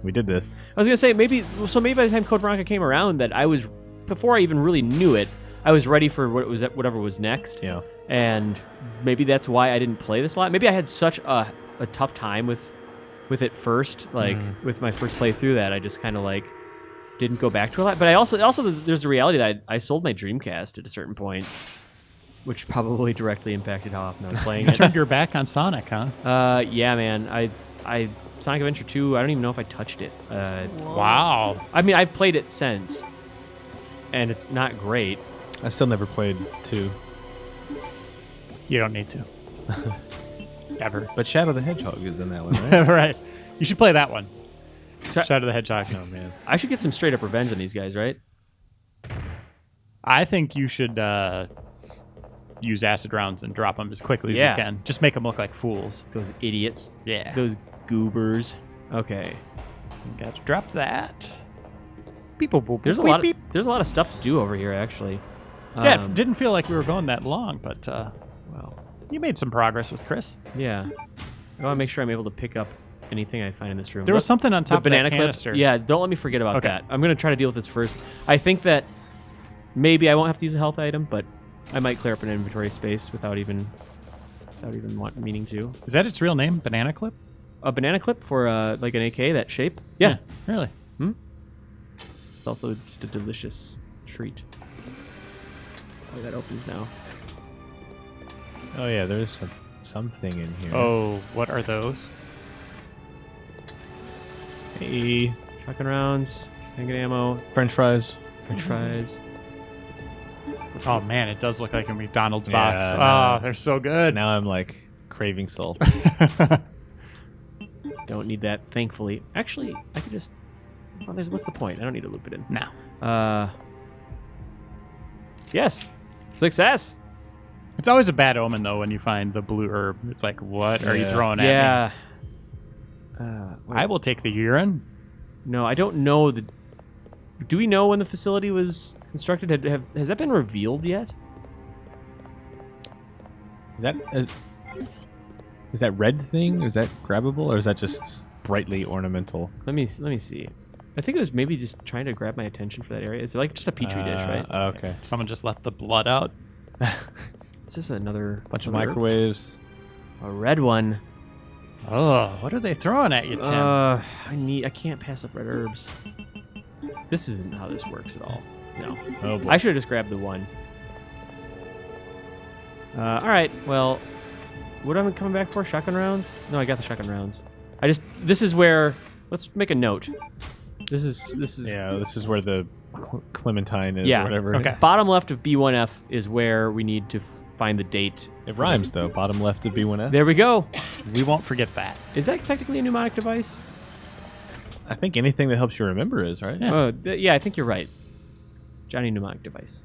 Speaker 4: we did this.
Speaker 2: I was going to say, maybe by the time Code Veronica came around, that I was, before I even really knew it, I was ready for whatever was next.
Speaker 4: Yeah.
Speaker 2: And maybe that's why I didn't play this a lot. Maybe I had such a tough time with it first, like with my first playthrough, that I just kind of like didn't go back to a lot. But I also there's the reality that I sold my Dreamcast at a certain point, which probably directly impacted how often I was playing
Speaker 1: You
Speaker 2: it.
Speaker 1: turned your back on Sonic, huh?
Speaker 2: Yeah, man. I Sonic Adventure 2, I don't even know if I touched it.
Speaker 1: Wow.
Speaker 2: I mean, I've played it since, and it's not great.
Speaker 4: I still never played 2.
Speaker 1: You don't need to. Ever.
Speaker 4: But Shadow the Hedgehog is in that one, right?
Speaker 1: Right. You should play that one.
Speaker 2: So-
Speaker 1: Shadow the Hedgehog.
Speaker 4: Oh, man.
Speaker 2: I should get some straight up revenge on these guys, right?
Speaker 1: I think you should use acid rounds and drop them as quickly as
Speaker 2: Yeah.
Speaker 1: you can. Just make them look like fools.
Speaker 2: Those idiots.
Speaker 1: Yeah.
Speaker 2: Those goobers. Okay.
Speaker 1: Got to drop that. Beep, boop, boop,
Speaker 2: There's a
Speaker 1: beep,
Speaker 2: lot.
Speaker 1: beep.
Speaker 2: There's a lot of stuff to do over here, actually.
Speaker 1: Yeah, it didn't feel like we were going that long, but
Speaker 2: Well,
Speaker 1: you made some progress with Chris.
Speaker 2: yeah. I want to make sure I'm able to pick up anything I find in this room.
Speaker 1: There was
Speaker 2: Look,
Speaker 1: something on
Speaker 2: the
Speaker 1: top of
Speaker 2: banana
Speaker 1: that
Speaker 2: clip.
Speaker 1: canister.
Speaker 2: Yeah, don't let me forget about
Speaker 1: Okay.
Speaker 2: that. I'm gonna try to deal with this first. I think that maybe I won't have to use a health item, but I might clear up an inventory space without even meaning to.
Speaker 1: Is that its real name? Banana clip?
Speaker 2: A banana clip for like an AK, that shape. Yeah.
Speaker 1: Really?
Speaker 2: It's also just a delicious treat. Oh, that opens now.
Speaker 4: Oh, yeah, there's something in here.
Speaker 1: Oh, what are those?
Speaker 4: Hey.
Speaker 2: Shotgun rounds, handgun ammo,
Speaker 4: French fries.
Speaker 2: French fries.
Speaker 1: Oh, man, it does look like a McDonald's
Speaker 4: Yeah,
Speaker 1: box.
Speaker 4: no.
Speaker 1: Oh, they're so good.
Speaker 4: Now I'm like craving salt.
Speaker 2: Don't need that, thankfully. Actually, I could just... Well, what's the point? I don't need to loop it in.
Speaker 1: No.
Speaker 2: Yes. Success.
Speaker 1: It's always a bad omen, though, when you find the blue herb. It's like, what are you throwing at me?
Speaker 2: Yeah.
Speaker 1: I will take the urine.
Speaker 2: No, I don't know. Do we know when the facility was constructed? Has that been revealed yet?
Speaker 4: Is that red thing? Is that grabbable, or is that just brightly ornamental?
Speaker 2: Let me see. I think it was maybe just trying to grab my attention for that area. It's like just a petri dish, right?
Speaker 4: Okay.
Speaker 1: Someone just left the blood out.
Speaker 2: It's just another
Speaker 4: Bunch of
Speaker 2: herb.
Speaker 4: microwaves.
Speaker 2: A red one.
Speaker 1: Oh, what are they throwing at you, Tim?
Speaker 2: I can't pass up red herbs. This isn't how this works at all. No.
Speaker 4: Oh boy.
Speaker 2: I should have just grabbed the one. All right. Well, what am I coming back for? Shotgun rounds? No, I got the shotgun rounds. This is where. Let's make a note. This is.
Speaker 4: Yeah, this is where the Clementine is,
Speaker 2: Yeah.
Speaker 4: or whatever.
Speaker 1: Okay.
Speaker 2: Bottom left of B1F is where we need to find the date.
Speaker 4: It rhymes though. Bottom left of B1F.
Speaker 2: There we go.
Speaker 1: We won't forget that.
Speaker 2: Is that technically a mnemonic device?
Speaker 4: I think anything that helps you remember is, right?
Speaker 1: Yeah.
Speaker 2: Yeah, I think you're right. Johnny mnemonic device.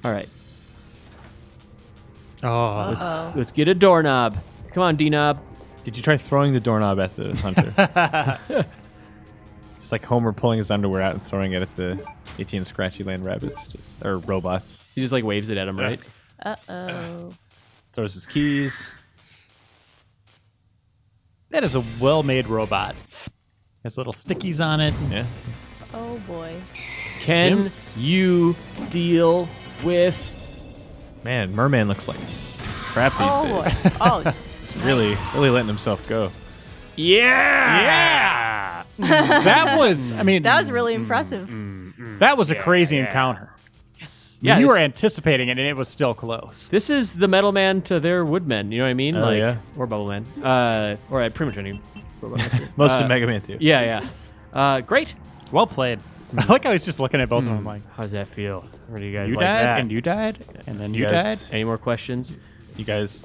Speaker 2: All right.
Speaker 1: Oh,
Speaker 2: Let's get a doorknob. Come on, D-knob.
Speaker 4: Did you try throwing the doorknob at the hunter? Just like Homer pulling his underwear out and throwing it at the 18 Scratchy Land rabbits, or robots.
Speaker 2: He just like waves it at him, right?
Speaker 3: Uh-oh.
Speaker 4: Throws his keys.
Speaker 1: that is a well-made robot. Has little stickies on it.
Speaker 4: Yeah.
Speaker 3: Oh, boy.
Speaker 2: Can you deal with...
Speaker 4: Man, Merman looks like crap these days.
Speaker 3: Oh.
Speaker 4: Just really letting himself go.
Speaker 1: Yeah. That was, I mean,
Speaker 3: That was really impressive.
Speaker 1: that was a crazy encounter.
Speaker 2: Yes.
Speaker 1: Yeah,
Speaker 2: Yeah,
Speaker 1: you were
Speaker 2: it's-
Speaker 1: anticipating it, and it was still close.
Speaker 2: This is the Metal Man to their Woodmen. You know what I mean?
Speaker 4: Oh, yeah.
Speaker 2: Or Bubble Man. Or pretty much any robot master.
Speaker 4: Most of Mega Man 2.
Speaker 2: Yeah. Great.
Speaker 1: Well played. I like how he's just looking at both of them like,
Speaker 2: How does that feel? Or do you guys
Speaker 1: you
Speaker 2: like
Speaker 1: died,
Speaker 2: that?
Speaker 1: and you died, and then you
Speaker 4: guys-
Speaker 1: died.
Speaker 2: Any more questions?
Speaker 4: You guys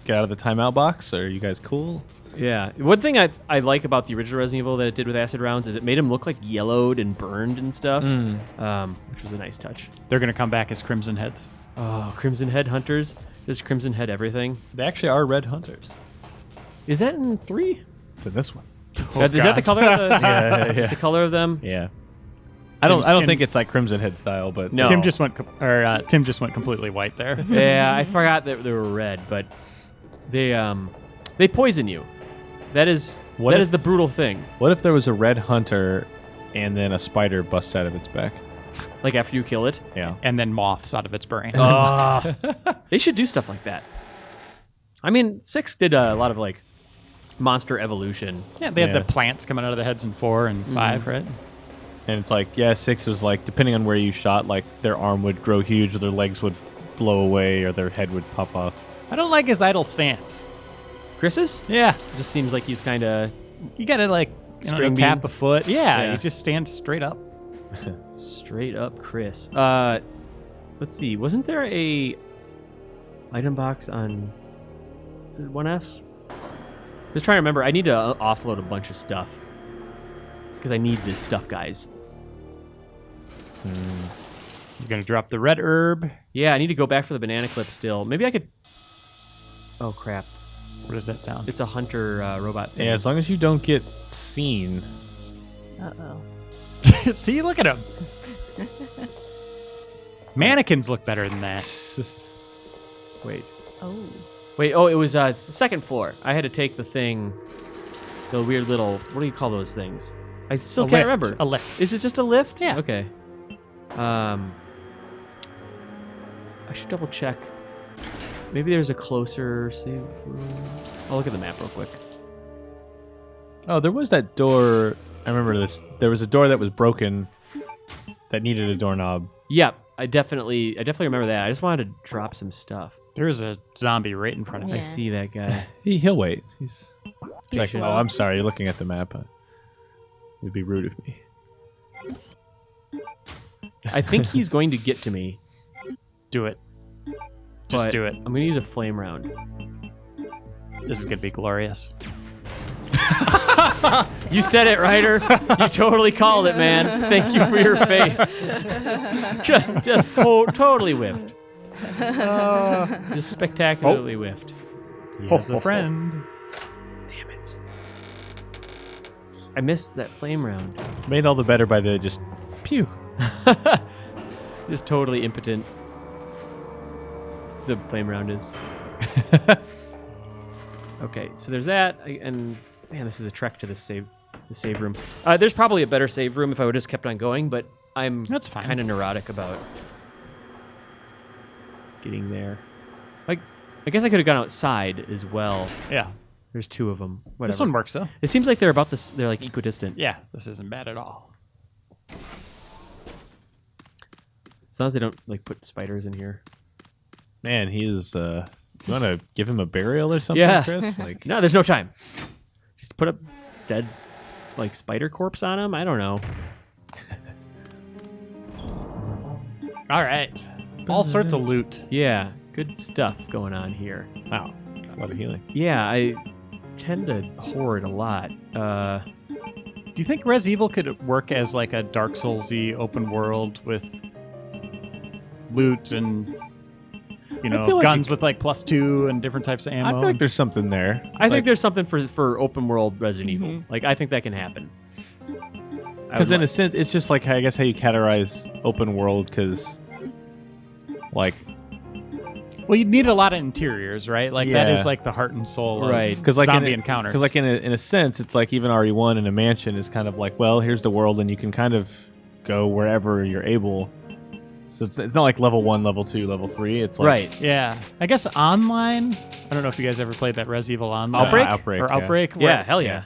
Speaker 4: get out of the timeout box? Are you guys cool?
Speaker 2: Yeah. One thing I like about the original Resident Evil that it did with acid rounds is it made him look like yellowed and burned and stuff, which was a nice touch.
Speaker 1: They're going to come back as Crimson Heads.
Speaker 2: Oh, Crimson Head Hunters. Does Crimson Head everything?
Speaker 4: They actually are red hunters.
Speaker 2: Is that in 3?
Speaker 4: It's in this one.
Speaker 2: Is that the color of the...
Speaker 4: Yeah.
Speaker 2: It's the color of them?
Speaker 4: Yeah. I don't
Speaker 1: skin-
Speaker 4: think it's like Crimson Head style, but
Speaker 2: No.
Speaker 1: Tim just went completely white there.
Speaker 2: Yeah, I forgot that they were red, but they poison you. That is the brutal thing.
Speaker 4: What if there was a red hunter and then a spider busts out of its back?
Speaker 2: Like after you kill it.
Speaker 4: Yeah.
Speaker 1: And then moths out of its brain.
Speaker 2: They should do stuff like that. I mean, 6 did a lot of like monster evolution.
Speaker 1: Yeah, they had
Speaker 4: Yeah.
Speaker 1: the plants coming out of the heads in 4 and 5, right?
Speaker 4: And it's like, yeah, 6 was like, depending on where you shot, like their arm would grow huge, or their legs would blow away, or their head would pop off.
Speaker 1: I don't like his idle stance.
Speaker 2: Chris's?
Speaker 1: Yeah,
Speaker 2: Just seems like he's kind of
Speaker 1: you gotta like
Speaker 2: String
Speaker 1: tap
Speaker 2: bean?
Speaker 1: a foot. Yeah,
Speaker 2: Yeah.
Speaker 1: you just stand straight up.
Speaker 2: straight up Chris. Let's see. Wasn't there a item box on... Is it 1F? Just trying to remember. I need to offload a bunch of stuff. Because I need this stuff, guys.
Speaker 1: You're gonna drop the red herb.
Speaker 2: Yeah, I need to go back for the banana clip still. Maybe I could... Oh, crap.
Speaker 1: What does that sound?
Speaker 2: It's a hunter robot thing.
Speaker 4: Yeah, as long as you don't get seen.
Speaker 3: Uh-oh.
Speaker 1: See, look at him. Mannequins look better than that.
Speaker 2: Wait.
Speaker 3: Oh.
Speaker 2: Wait, oh, it was it's the second floor. I had to take the thing, the weird little, what do you call those things? I still
Speaker 1: A
Speaker 2: can't
Speaker 1: lift,
Speaker 2: remember.
Speaker 1: a lift.
Speaker 2: Is it just a lift?
Speaker 1: Yeah.
Speaker 2: Okay. I should double check. Maybe there's a closer save room. I'll look at the map real quick.
Speaker 4: Oh, there was that door. I remember this. There was a door that was broken that needed a doorknob.
Speaker 2: Yep, I definitely remember that. I just wanted to drop some stuff.
Speaker 1: There's a zombie right in front of me.
Speaker 2: I
Speaker 3: Yeah.
Speaker 2: see that guy.
Speaker 4: He'll wait. He's
Speaker 3: He's
Speaker 4: like,
Speaker 3: slow.
Speaker 4: oh, I'm sorry. You're looking at the map. It'd be rude of me.
Speaker 2: I think he's going to get to me.
Speaker 1: Do it. Just
Speaker 2: but
Speaker 1: do it.
Speaker 2: I'm going to use a flame round.
Speaker 1: This is gonna be glorious.
Speaker 2: You said it, Ryder. You totally called it, man. Thank you for your faith. Just totally whiffed. Just spectacularly whiffed.
Speaker 1: He has a friend.
Speaker 2: Damn it. I missed that flame round.
Speaker 4: Made all the better by the just pew.
Speaker 2: Just totally impotent. The flame round is. Okay, so there's that, and man, this is a trek to the save room. There's probably a better save room if I would just kept on going, but I'm
Speaker 1: That's fine.
Speaker 2: kind of neurotic about getting there. Like, I guess I could have gone outside as well.
Speaker 1: Yeah.
Speaker 2: There's 2 of them. Whatever.
Speaker 1: This one works though.
Speaker 2: It seems like they're about this. They're like equidistant.
Speaker 1: Yeah, this isn't bad at all.
Speaker 2: As long as they don't like put spiders in here.
Speaker 4: Man, he is. You want to give him a burial or something,
Speaker 2: Yeah.
Speaker 4: Chris? Like,
Speaker 2: No, there's no time. Just put a dead like spider corpse on him. I don't know.
Speaker 1: All right. All sorts of loot.
Speaker 2: Yeah, good stuff going on here.
Speaker 1: Wow.
Speaker 4: a lot of healing.
Speaker 2: Yeah, I tend to hoard a lot.
Speaker 1: Do you think Res Evil could work as like a Dark Souls-y open world with loot and
Speaker 4: feel like
Speaker 1: guns with like +2 and different types of ammo?
Speaker 4: I feel like there's something there.
Speaker 2: I think there's something for open world Resident Evil. Like, I think that can happen.
Speaker 4: Because in a sense, it's just like, I guess, how you categorize open world, because, like...
Speaker 1: Well, you'd need a lot of interiors, right? Like, that
Speaker 4: Yeah.
Speaker 1: is like the heart and soul of
Speaker 2: Right.
Speaker 1: zombie encounters.
Speaker 4: Because, like, in a sense, it's like even RE1 in a mansion is kind of like, well, here's the world, and you can kind of go wherever you're able. So it's not like level 1, level 2, level 3. It's like...
Speaker 2: Right.
Speaker 1: Yeah. I guess online, I don't know if you guys ever played that Res Evil Online.
Speaker 2: Outbreak?
Speaker 4: Outbreak,
Speaker 1: Or
Speaker 4: yeah.
Speaker 1: Outbreak.
Speaker 2: Yeah, hell yeah.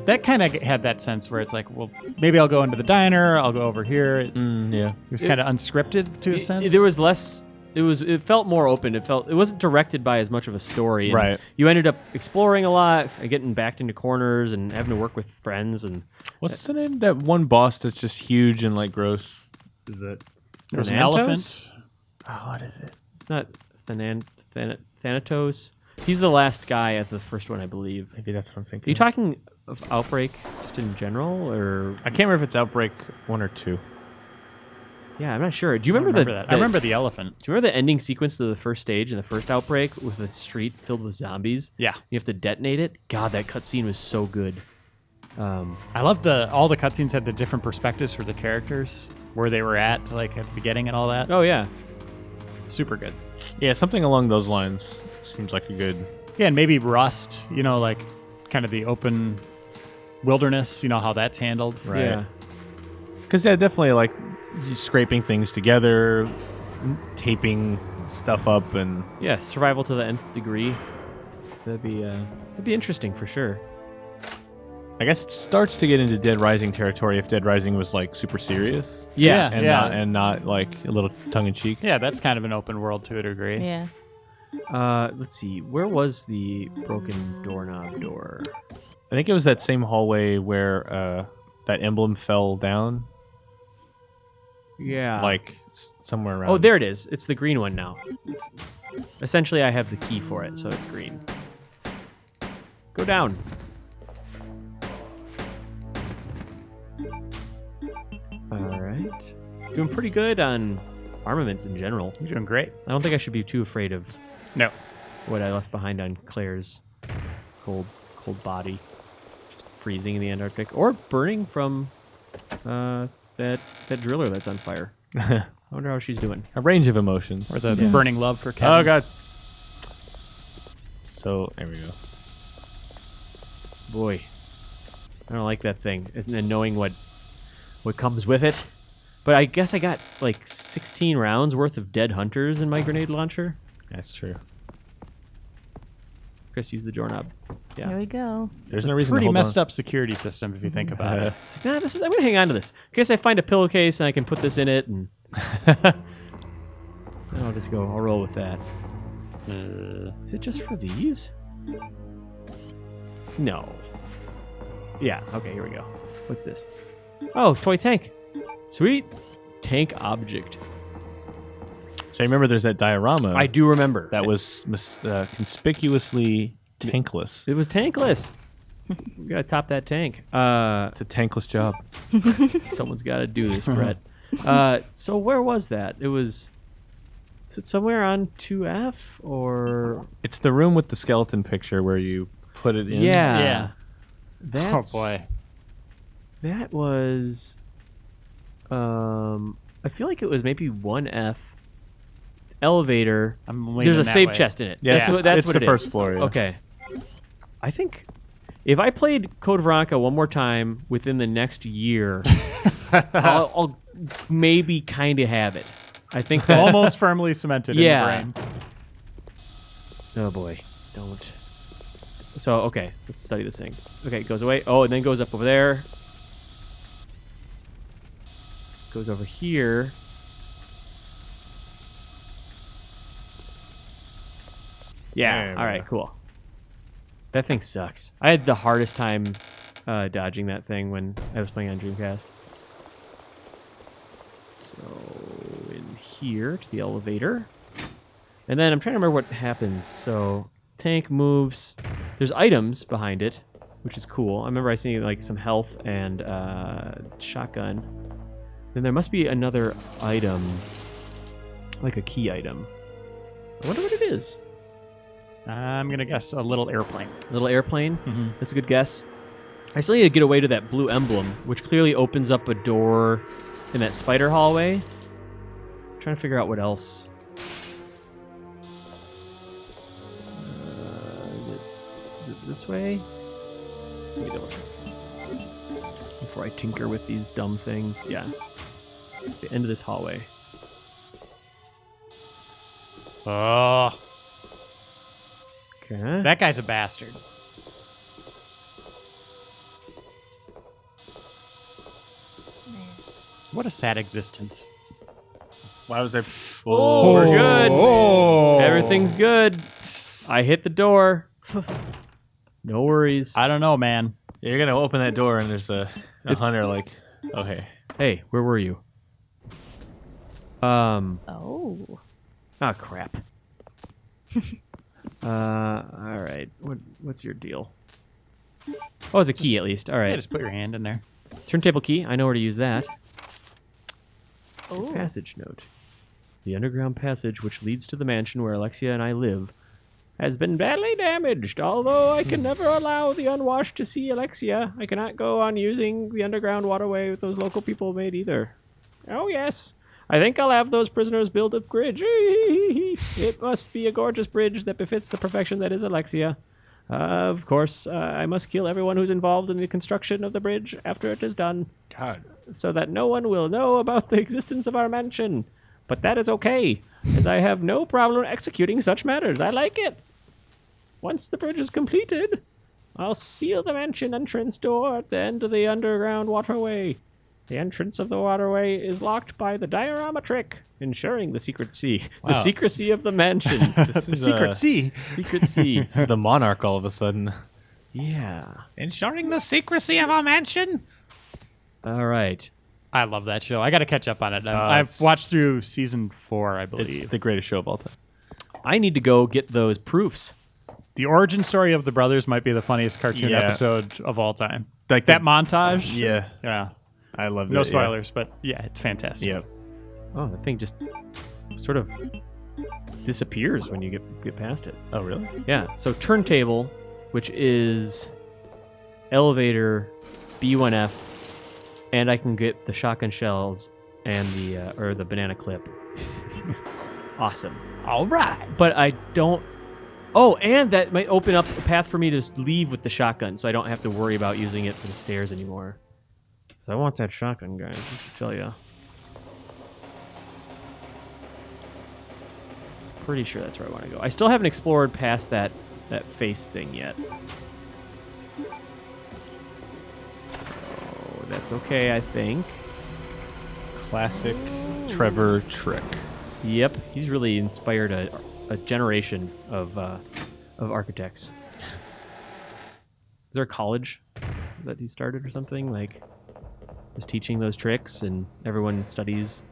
Speaker 1: That kind of had that sense where it's like, well, maybe I'll go into the diner, I'll go over here. It
Speaker 4: yeah.
Speaker 1: was kind of unscripted to a sense.
Speaker 2: There was less. It felt more open. It wasn't directed by as much of a story. And
Speaker 4: Right.
Speaker 2: You ended up exploring a lot, and getting backed into corners, and having to work with friends. And
Speaker 4: What's the name? That one boss that's just huge and, like, gross. Is it...
Speaker 1: There's an
Speaker 2: Thanatos?
Speaker 1: elephant.
Speaker 4: Oh, what is it?
Speaker 2: It's not Thanatos. He's the last guy at the first one, I believe.
Speaker 4: Maybe that's what I'm
Speaker 2: Are
Speaker 4: thinking.
Speaker 2: you talking of Outbreak just in general, or
Speaker 4: I can't remember if it's Outbreak 1 or 2.
Speaker 2: yeah, I'm not sure. Do you
Speaker 1: I
Speaker 2: remember
Speaker 1: remember that. I remember the elephant.
Speaker 2: Do you remember the ending sequence to the first stage in the first Outbreak with the street filled with zombies?
Speaker 1: Yeah.
Speaker 2: You have to detonate it. God, that cutscene was so good.
Speaker 1: I love all the cutscenes had the different perspectives for the characters, where they were at, like at the beginning and all that.
Speaker 2: Oh yeah.
Speaker 1: Super good.
Speaker 4: Yeah, something along those lines seems like a good...
Speaker 1: Yeah, and maybe Rust, like kind of the open wilderness, how that's handled.
Speaker 4: Right.
Speaker 2: Yeah.
Speaker 4: Because, yeah, definitely, like, just scraping things together, taping stuff up, and...
Speaker 2: Yeah, survival to the nth degree. That'd be interesting for sure.
Speaker 4: I guess it starts to get into Dead Rising territory if Dead Rising was, like, super serious.
Speaker 1: Yeah.
Speaker 4: And not like, a little tongue-in-cheek.
Speaker 1: Yeah, that's kind of an open world to a degree.
Speaker 3: Yeah.
Speaker 2: Let's see. Where was the broken doorknob door?
Speaker 4: I think it was that same hallway where that emblem fell down.
Speaker 2: Yeah.
Speaker 4: Like, somewhere around...
Speaker 2: Oh, there it is. It's the green one now. Essentially, I have the key for it, so it's green. Go down. All right. Doing pretty good on armaments in general.
Speaker 1: You're doing great.
Speaker 2: I don't think I should be too afraid of
Speaker 1: No.
Speaker 2: what I left behind on Claire's cold body. Just freezing in the Antarctic. Or burning from that driller that's on fire. I wonder how she's doing.
Speaker 4: A range of emotions.
Speaker 1: Or the burning love for Kevin.
Speaker 4: Oh, God. So, there we go.
Speaker 2: Boy, I don't like that thing. And then knowing what comes with it. But I guess I got like 16 rounds worth of dead hunters in my grenade launcher.
Speaker 4: That's true.
Speaker 2: Chris, use the doorknob.
Speaker 3: There
Speaker 2: Yeah.
Speaker 3: we go.
Speaker 4: There's no reason to
Speaker 1: Pretty
Speaker 4: hold
Speaker 1: messed
Speaker 4: on.
Speaker 1: up security system if you think about it.
Speaker 2: It's like, nah, I'm gonna hang on to this. In case I find a pillowcase and I can put this in it, and I'll just go. I'll roll with that. Is it just for these? No. Yeah. Okay. Here we go. What's this? Oh, toy tank. Sweet. Tank object.
Speaker 4: So you remember there's that diorama
Speaker 2: I do remember
Speaker 4: that was conspicuously tankless.
Speaker 2: It was tankless. We gotta top that tank.
Speaker 4: It's a tankless job.
Speaker 2: Someone's got to do this, Brett. So where was that? It was Is it somewhere on 2F or?
Speaker 4: It's the room with the skeleton picture where you put it in.
Speaker 2: Yeah.
Speaker 1: Yeah.
Speaker 2: That's,
Speaker 1: Oh boy.
Speaker 2: That was. I feel like it was maybe 1F. Elevator.
Speaker 1: I'm
Speaker 2: There's a
Speaker 1: that
Speaker 2: save
Speaker 1: way.
Speaker 2: chest in it.
Speaker 4: Yeah,
Speaker 2: That's
Speaker 4: it's
Speaker 2: what
Speaker 4: the
Speaker 2: it
Speaker 4: first
Speaker 2: is.
Speaker 4: floor. Yeah.
Speaker 2: Okay. I think if I played Code Veronica one more time within the next year, I'll maybe kind of have it. I think that,
Speaker 1: Almost firmly cemented
Speaker 2: Yeah.
Speaker 1: in the brain.
Speaker 2: oh boy, don't. So, okay, let's study this thing. Okay, it goes away. Oh, and then goes up over there. Goes over here. Yeah,
Speaker 4: There we
Speaker 2: all right,
Speaker 4: go.
Speaker 2: cool. That thing sucks. I had the hardest time dodging that thing when I was playing on Dreamcast. So, in here to the elevator. And then I'm trying to remember what happens. So, tank moves. There's items behind it, which is cool. I remember I seen like some health and shotgun. Then there must be another item, like a key item. I wonder what it is.
Speaker 1: I'm gonna guess a little airplane.
Speaker 2: Little airplane.
Speaker 1: Mhm.
Speaker 2: That's a good guess. I still need to get away to that blue emblem, which clearly opens up a door in that spider hallway. I'm trying to figure out what else. Is it this way? Let me double check. Before I tinker with these dumb things. Yeah. It's the end of this hallway.
Speaker 1: Oh,
Speaker 2: Okay.
Speaker 1: that guy's a bastard. What a sad existence.
Speaker 4: Why was I?
Speaker 2: Oh, we're good.
Speaker 1: Oh.
Speaker 2: Everything's good. I hit the door. No worries.
Speaker 1: I don't know, man.
Speaker 4: You're gonna open that door and there's a hunter like, oh hey.
Speaker 2: Hey, where were you?
Speaker 3: Oh.
Speaker 2: Ah, crap. All right. What's your deal? Oh, it's a key at least. All
Speaker 1: Yeah,
Speaker 2: right.
Speaker 1: just put your hand in there.
Speaker 2: Turntable key. I know where to use that.
Speaker 3: Oh.
Speaker 2: Passage note. The underground passage which leads to the mansion where Alexia and I live has been badly damaged. Although I can never allow the unwashed to see Alexia, I cannot go on using the underground waterway with those local people made either. Oh, yes. I think I'll have those prisoners build a bridge. It must be a gorgeous bridge that befits the perfection that is Alexia. Of course, I must kill everyone who's involved in the construction of the bridge after it is done,
Speaker 4: God.
Speaker 2: so that no one will know about the existence of our mansion. But that is okay, as I have no problem executing such matters. I like it. Once the bridge is completed, I'll seal the mansion entrance door at the end of the underground waterway. The entrance of the waterway is locked by the diorama trick, ensuring the secrecy.
Speaker 1: Wow.
Speaker 2: The secrecy of the mansion.
Speaker 4: This is
Speaker 1: Secret C.
Speaker 2: Secret sea.
Speaker 4: This is the monarch all of a sudden.
Speaker 2: Yeah.
Speaker 4: Ensuring the secrecy of our mansion.
Speaker 2: All right.
Speaker 1: I love that show. I got to catch up on it.
Speaker 4: it's-
Speaker 1: I've watched through season 4, I believe.
Speaker 4: It's the greatest show of all time.
Speaker 2: I need to go get those proofs.
Speaker 1: The origin story of the brothers might be the funniest cartoon
Speaker 4: Yeah.
Speaker 1: episode of all time.
Speaker 4: Like
Speaker 1: That
Speaker 4: the-
Speaker 1: montage.
Speaker 4: Yeah,
Speaker 1: Yeah.
Speaker 4: I loved it.
Speaker 1: No
Speaker 4: yeah.
Speaker 1: spoilers, but yeah, it's fantastic.
Speaker 4: Yep.
Speaker 2: Oh, the thing just sort of disappears when you get past it.
Speaker 4: Oh, really?
Speaker 2: Yeah. So turntable, which is elevator, B1F, and I can get the shotgun shells and the banana clip. Awesome.
Speaker 1: All right.
Speaker 2: But I don't. Oh, and that might open up a path for me to leave with the shotgun, so I don't have to worry about using it for the stairs anymore. So I want that shotgun, guys. I should tell you. Pretty sure that's where I want to go. I still haven't explored past that face thing yet. So that's okay, I think.
Speaker 4: Classic Trevor trick.
Speaker 2: Yep, he's really inspired a generation of architects. Is there a college that he started or something? Like, is teaching those tricks and everyone studies.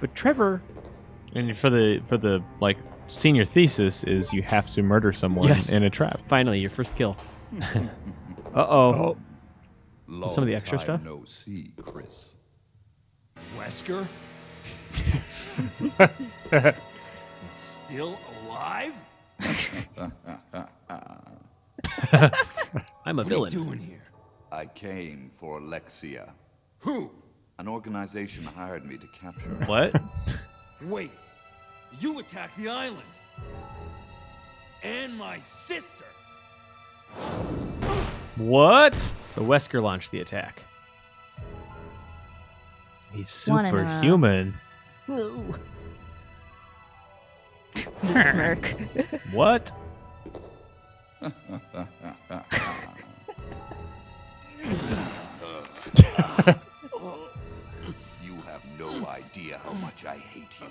Speaker 2: But Trevor,
Speaker 4: And for the like senior thesis is you have to murder someone
Speaker 2: Yes.
Speaker 4: in a trap.
Speaker 2: finally, your first kill. Uh-oh.
Speaker 5: Long
Speaker 2: Some of the extra
Speaker 5: time
Speaker 2: stuff?
Speaker 5: No see, Chris. Wesker?
Speaker 6: Still alive?
Speaker 2: I'm a
Speaker 6: What are you
Speaker 2: villain.
Speaker 6: doing here?
Speaker 5: I came for Alexia.
Speaker 6: Who?
Speaker 5: An organization hired me to capture her.
Speaker 4: What?
Speaker 6: Wait. You attacked the island. And my sister.
Speaker 4: What?
Speaker 2: So Wesker launched the attack.
Speaker 4: He's
Speaker 3: Wanna know.
Speaker 4: superhuman.
Speaker 3: The smirk.
Speaker 4: What?
Speaker 5: You have no idea how much I hate you.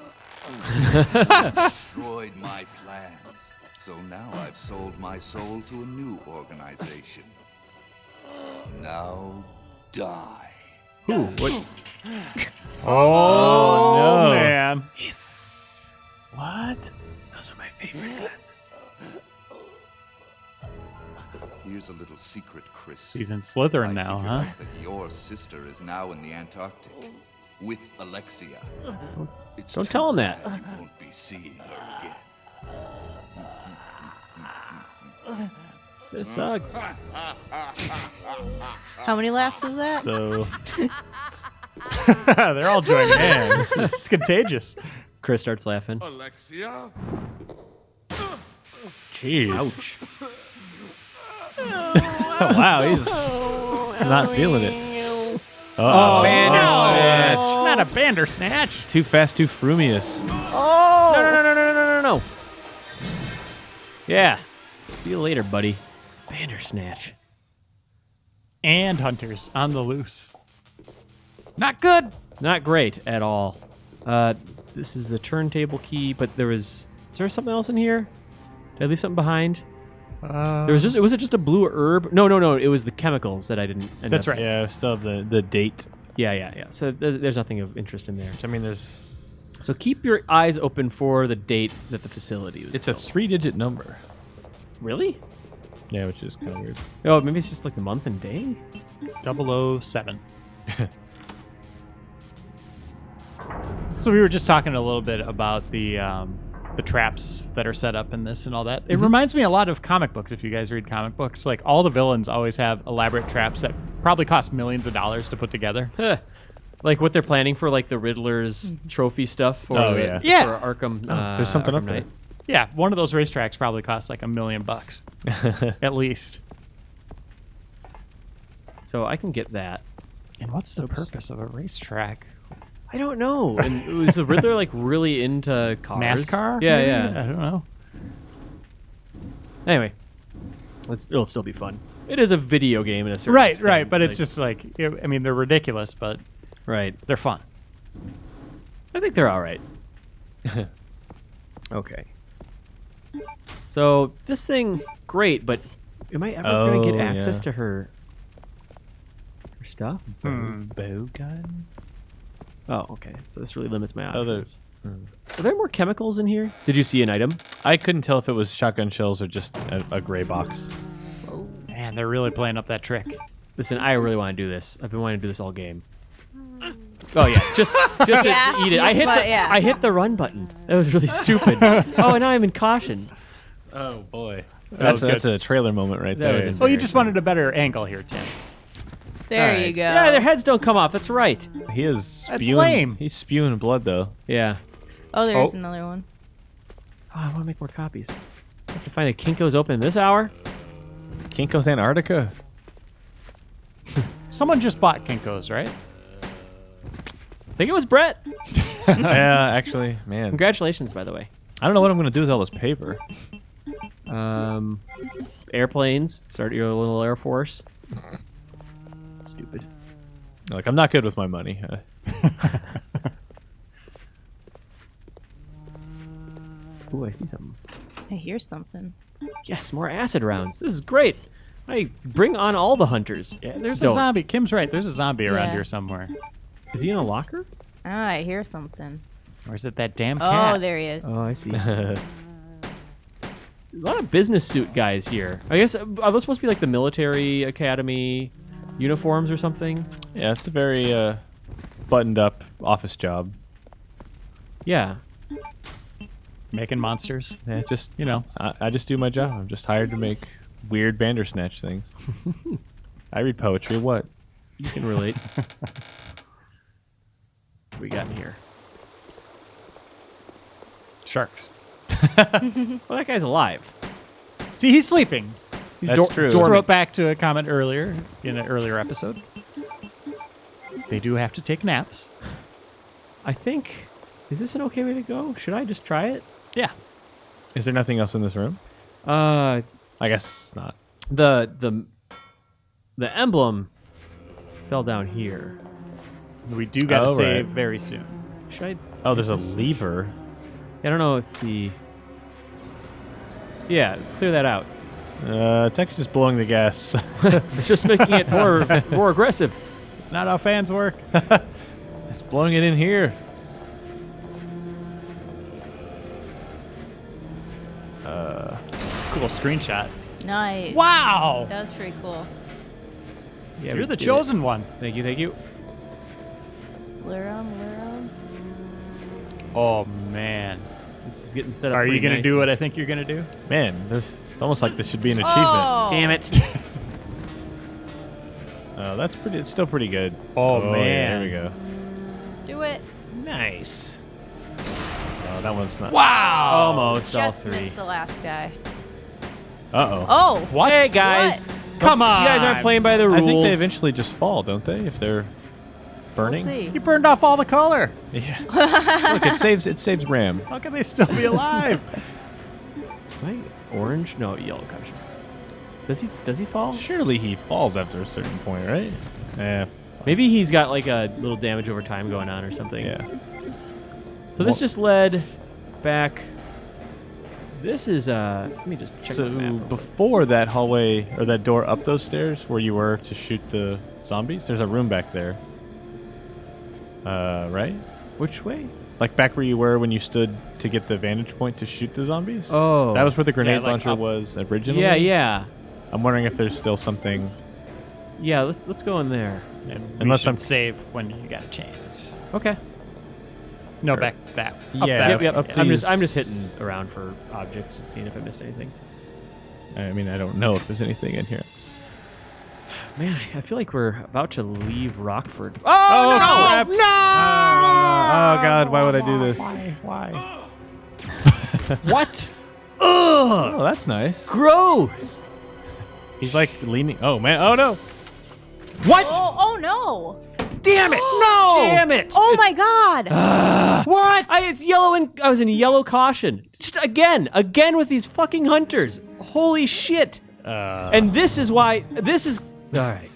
Speaker 5: You destroyed my plans. So now I've sold my soul to a new organization. Now die.
Speaker 2: Ooh, what?
Speaker 1: Oh,
Speaker 4: no.
Speaker 1: man.
Speaker 4: What?
Speaker 2: Those are my favorite glasses.
Speaker 5: Here's a little secret, Chris.
Speaker 1: He's in Slytherin
Speaker 5: I
Speaker 1: now,
Speaker 5: figured
Speaker 1: huh?
Speaker 5: out that your sister is now in the Antarctic with Alexia. It's
Speaker 2: Don't
Speaker 5: too
Speaker 2: tell him that.
Speaker 5: bad You won't be seeing her again.
Speaker 2: This sucks.
Speaker 3: How many laughs is that?
Speaker 4: So
Speaker 1: They're all joining in. It's contagious.
Speaker 2: Chris starts laughing.
Speaker 5: Alexia?
Speaker 4: jeez.
Speaker 2: Ouch.
Speaker 4: Wow, he's not feeling it.
Speaker 1: Oh,
Speaker 2: Bandersnatch.
Speaker 1: no. Not a Bandersnatch.
Speaker 4: Too fast, too frumious.
Speaker 2: No. Yeah. See you later, buddy. Bandersnatch.
Speaker 1: And hunters on the loose. Not good.
Speaker 2: Not great at all. This is the turntable key, but is there something else in here? Did I leave something behind? Was it just a blue herb? No. It was the chemicals that I didn't.
Speaker 1: That's right.
Speaker 4: Yeah, still have the date.
Speaker 2: Yeah. So there's nothing of interest in there.
Speaker 4: I mean, there's.
Speaker 2: So keep your eyes open for the date that the facility was
Speaker 4: It's a
Speaker 2: built.
Speaker 4: 3-digit number.
Speaker 2: Really?
Speaker 4: Yeah, which is kind of weird.
Speaker 2: Oh, maybe it's just like the month and day?
Speaker 1: 007. So we were just talking a little bit about the traps that are set up in this and all that. It reminds me a lot of comic books. If you guys read comic books, like all the villains always have elaborate traps that probably cost millions of dollars to put together.
Speaker 2: Huh. Like what they're planning for, like the Riddler's trophy stuff for,
Speaker 4: Oh, yeah.
Speaker 1: Yeah.
Speaker 2: for Arkham.
Speaker 4: There's something
Speaker 2: Arkham
Speaker 4: up there.
Speaker 2: Knight.
Speaker 1: Yeah, one of those racetracks probably costs like $1 million at least.
Speaker 2: So I can get that.
Speaker 1: And what's the purpose of a racetrack?
Speaker 2: I don't know. And was the Riddler like really into cars?
Speaker 1: NASCAR?
Speaker 2: Yeah,
Speaker 1: maybe?
Speaker 2: yeah.
Speaker 1: I don't know.
Speaker 2: Anyway, it'll still be fun. It is a video game in a certain
Speaker 1: Right,
Speaker 2: extent,
Speaker 1: but it's just like, I mean, they're ridiculous, but
Speaker 2: right.
Speaker 1: they're fun.
Speaker 2: I think they're all right. Okay. So this thing, great, but am I ever going to get
Speaker 4: Oh,
Speaker 2: access
Speaker 4: yeah.
Speaker 2: to her stuff?
Speaker 4: Bow gun?
Speaker 2: Oh, okay. So this really limits my
Speaker 4: Oh,
Speaker 2: options.
Speaker 4: there's.
Speaker 2: Are there more chemicals in here? Did you see an item?
Speaker 4: I couldn't tell if it was shotgun shells or just a gray box.
Speaker 1: Man, they're really playing up that trick.
Speaker 2: Listen, I really want to do this. I've been wanting to do this all game. Oh yeah, just
Speaker 3: Yeah,
Speaker 2: to eat it.
Speaker 3: yeah.
Speaker 2: I hit the run button. That was really stupid. Oh, and now I'm in caution.
Speaker 4: Oh boy,
Speaker 1: was
Speaker 4: that's
Speaker 1: good.
Speaker 4: a trailer moment right
Speaker 2: That
Speaker 4: there.
Speaker 2: was a-
Speaker 1: Well, you just wanted a better angle here, Tim.
Speaker 3: There
Speaker 2: All right.
Speaker 3: you go.
Speaker 2: Yeah, their heads don't come off. That's right.
Speaker 4: He is
Speaker 1: That's
Speaker 4: spewing.
Speaker 1: lame.
Speaker 4: He's spewing blood though.
Speaker 2: Yeah.
Speaker 3: Oh, there's
Speaker 1: Oh.
Speaker 3: another one.
Speaker 2: Oh, I want to make more copies. I have to find a Kinko's open this hour.
Speaker 4: Kinko's Antarctica.
Speaker 1: Someone just bought Kinko's, right?
Speaker 2: I think it was Brett.
Speaker 4: Yeah, actually, man.
Speaker 2: Congratulations, by the way.
Speaker 4: I don't know what I'm gonna do with all this paper.
Speaker 2: Airplanes. Start your little Air Force. Stupid.
Speaker 4: Like, I'm not good with my money.
Speaker 2: Ooh, I see something.
Speaker 3: I hear something.
Speaker 2: Yes, more acid rounds. This is great. I bring on all the hunters.
Speaker 1: Yeah, there's a
Speaker 2: Don't.
Speaker 1: zombie. Kim's right. There's a zombie around
Speaker 3: Yeah.
Speaker 1: here somewhere.
Speaker 2: Is he in a locker?
Speaker 3: Oh, I hear something.
Speaker 1: Or is it that damn cat?
Speaker 3: Oh, there he is.
Speaker 2: Oh, I see. A lot of business suit guys here. I guess are those supposed to be like the military academy uniforms or something?
Speaker 4: Yeah, it's a very buttoned up office job.
Speaker 2: Yeah.
Speaker 1: Making monsters.
Speaker 4: Yeah, just
Speaker 1: You know.
Speaker 4: I just do my job. I'm just hired to make weird Bandersnatch things. I read poetry. What?
Speaker 2: You can relate. What we got in here?
Speaker 1: Sharks.
Speaker 2: Well, that guy's alive.
Speaker 1: See, he's sleeping. He's
Speaker 4: That's true.
Speaker 1: Just wrote back to a comment earlier in an earlier episode. They do have to take naps.
Speaker 2: I think. Is this an okay way to go? Should I just try it?
Speaker 1: Yeah.
Speaker 4: Is there nothing else in this room?
Speaker 2: Uh,
Speaker 4: I guess not.
Speaker 2: the emblem fell down here.
Speaker 1: We do got to
Speaker 4: Oh,
Speaker 1: save
Speaker 4: right.
Speaker 1: very soon.
Speaker 2: Should I?
Speaker 4: Oh, there's a lever.
Speaker 2: I don't know if the. Yeah, let's clear that out.
Speaker 4: It's actually just blowing the gas.
Speaker 2: It's just making it more aggressive.
Speaker 1: It's not how fans work.
Speaker 4: It's blowing it in here.
Speaker 1: Cool screenshot.
Speaker 3: Nice.
Speaker 1: Wow.
Speaker 3: That was pretty cool.
Speaker 2: Yeah,
Speaker 1: You're
Speaker 2: we
Speaker 1: the
Speaker 2: did
Speaker 1: chosen one.
Speaker 2: it. Thank you, thank you.
Speaker 3: Lure 'em.
Speaker 1: Oh, man.
Speaker 2: This is getting set up.
Speaker 1: Are you
Speaker 2: pretty
Speaker 1: going to do
Speaker 2: nicely.
Speaker 1: what I think you're going to do?
Speaker 4: Man, it's almost like this should be an achievement.
Speaker 3: Oh.
Speaker 2: Damn it!
Speaker 4: That's pretty. It's still pretty good.
Speaker 1: Oh,
Speaker 4: yeah,
Speaker 1: man.
Speaker 4: there we go.
Speaker 3: Do it.
Speaker 1: Nice.
Speaker 4: Oh, that one's not.
Speaker 1: Wow.
Speaker 2: Almost all
Speaker 3: Just
Speaker 2: three.
Speaker 3: missed the last guy.
Speaker 4: Uh-oh.
Speaker 3: Oh.
Speaker 1: What?
Speaker 2: Hey guys,
Speaker 3: What?
Speaker 1: Come on.
Speaker 2: you guys aren't playing by the rules.
Speaker 4: I think they eventually just fall, don't they? If they're burning.
Speaker 3: We'll see.
Speaker 1: You burned off all the color.
Speaker 4: Yeah. Look, it saves RAM.
Speaker 1: How can they still be alive?
Speaker 2: Am I orange? No, yellow. Gosh. Does he fall?
Speaker 4: Surely he falls after a certain point, right? Yeah.
Speaker 2: Maybe he's got like a little damage over time going on or something.
Speaker 4: Yeah.
Speaker 2: So this just led back. This is let me just check
Speaker 4: So
Speaker 2: the map. real quick.
Speaker 4: before that hallway or that door up those stairs where you were to shoot the zombies, there's a room back there. Right?
Speaker 2: Which way?
Speaker 4: Like back where you were when you stood to get the vantage point to shoot the zombies?
Speaker 2: Oh.
Speaker 4: That was where the grenade
Speaker 1: like
Speaker 4: launcher
Speaker 1: up.
Speaker 4: was originally?
Speaker 2: Yeah, yeah.
Speaker 4: I'm wondering if there's still something.
Speaker 2: Yeah, let's go in there.
Speaker 1: And
Speaker 4: Unless
Speaker 1: we
Speaker 4: I'm-
Speaker 1: should save when you got a chance.
Speaker 2: Okay.
Speaker 1: No, back. Up
Speaker 4: Yeah,
Speaker 1: that.
Speaker 2: Yep.
Speaker 4: up
Speaker 2: I'm
Speaker 4: these-
Speaker 2: just hitting around for objects, just seeing if I missed anything.
Speaker 4: I mean, I don't know if there's anything in here.
Speaker 2: Man, I feel like we're about to leave Rockfort.
Speaker 4: Oh,
Speaker 2: no!
Speaker 4: crap.
Speaker 1: No!
Speaker 4: Oh, God, why would I do this?
Speaker 1: Why? What?
Speaker 4: Oh, that's nice.
Speaker 2: Gross!
Speaker 4: He's like leaning. Oh, man. Oh, no.
Speaker 1: What?
Speaker 3: Oh no.
Speaker 2: Damn it!
Speaker 1: No!
Speaker 2: Damn it!
Speaker 3: Oh my god.
Speaker 1: What?
Speaker 2: It's yellow and I was in yellow caution. Just again with these fucking hunters. Holy shit! And this is why. This is all right.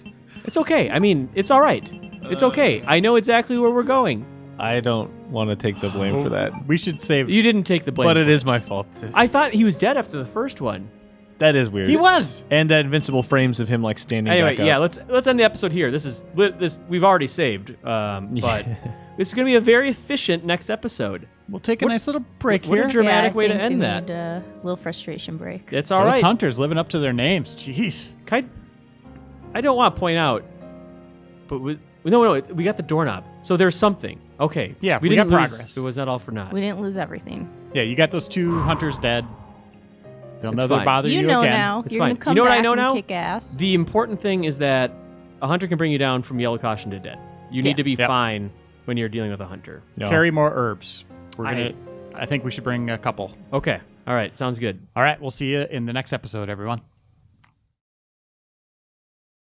Speaker 2: It's okay. I mean, it's all right. It's okay. I know exactly where we're going.
Speaker 4: I don't want to take the blame for that.
Speaker 1: We should save.
Speaker 2: You didn't take the blame.
Speaker 4: But it
Speaker 2: for
Speaker 4: is my fault.
Speaker 2: I thought he was dead after the first one.
Speaker 4: That is weird.
Speaker 1: He was.
Speaker 4: And that invincible frames of him like standing
Speaker 2: Anyway,
Speaker 4: back up.
Speaker 2: yeah. Let's end the episode here. This we've already saved. But this is gonna be a very efficient next episode.
Speaker 1: We'll take a nice little break
Speaker 2: what a
Speaker 1: here.
Speaker 2: dramatic
Speaker 3: I
Speaker 2: way to
Speaker 3: think
Speaker 2: end
Speaker 3: we
Speaker 2: that.
Speaker 3: Need a little frustration break.
Speaker 2: It's all
Speaker 1: Those
Speaker 2: right.
Speaker 1: hunters living up to their names. Jeez.
Speaker 2: I don't want to point out, but no, we got the doorknob. So there's something. Okay.
Speaker 1: Yeah, we
Speaker 2: didn't
Speaker 1: got
Speaker 2: lose.
Speaker 1: progress.
Speaker 2: It was not all for naught.
Speaker 3: We didn't lose everything.
Speaker 1: Yeah, you got those 2 hunters dead. They'll
Speaker 2: It's
Speaker 1: never
Speaker 2: fine.
Speaker 1: bother you
Speaker 3: You know
Speaker 1: again.
Speaker 3: now.
Speaker 2: It's
Speaker 3: You're
Speaker 2: fine.
Speaker 3: gonna come
Speaker 2: You know what I
Speaker 3: back
Speaker 2: know
Speaker 3: and
Speaker 2: now?
Speaker 3: kick ass.
Speaker 2: The important thing is that a hunter can bring you down from yellow caution to dead. You need
Speaker 3: Yeah.
Speaker 2: to be
Speaker 1: Yep.
Speaker 2: fine when you're dealing with a hunter.
Speaker 4: No.
Speaker 1: Carry more herbs. I think we should bring a couple.
Speaker 2: Okay. All right. Sounds good.
Speaker 1: All right, we'll see you in the next episode, everyone.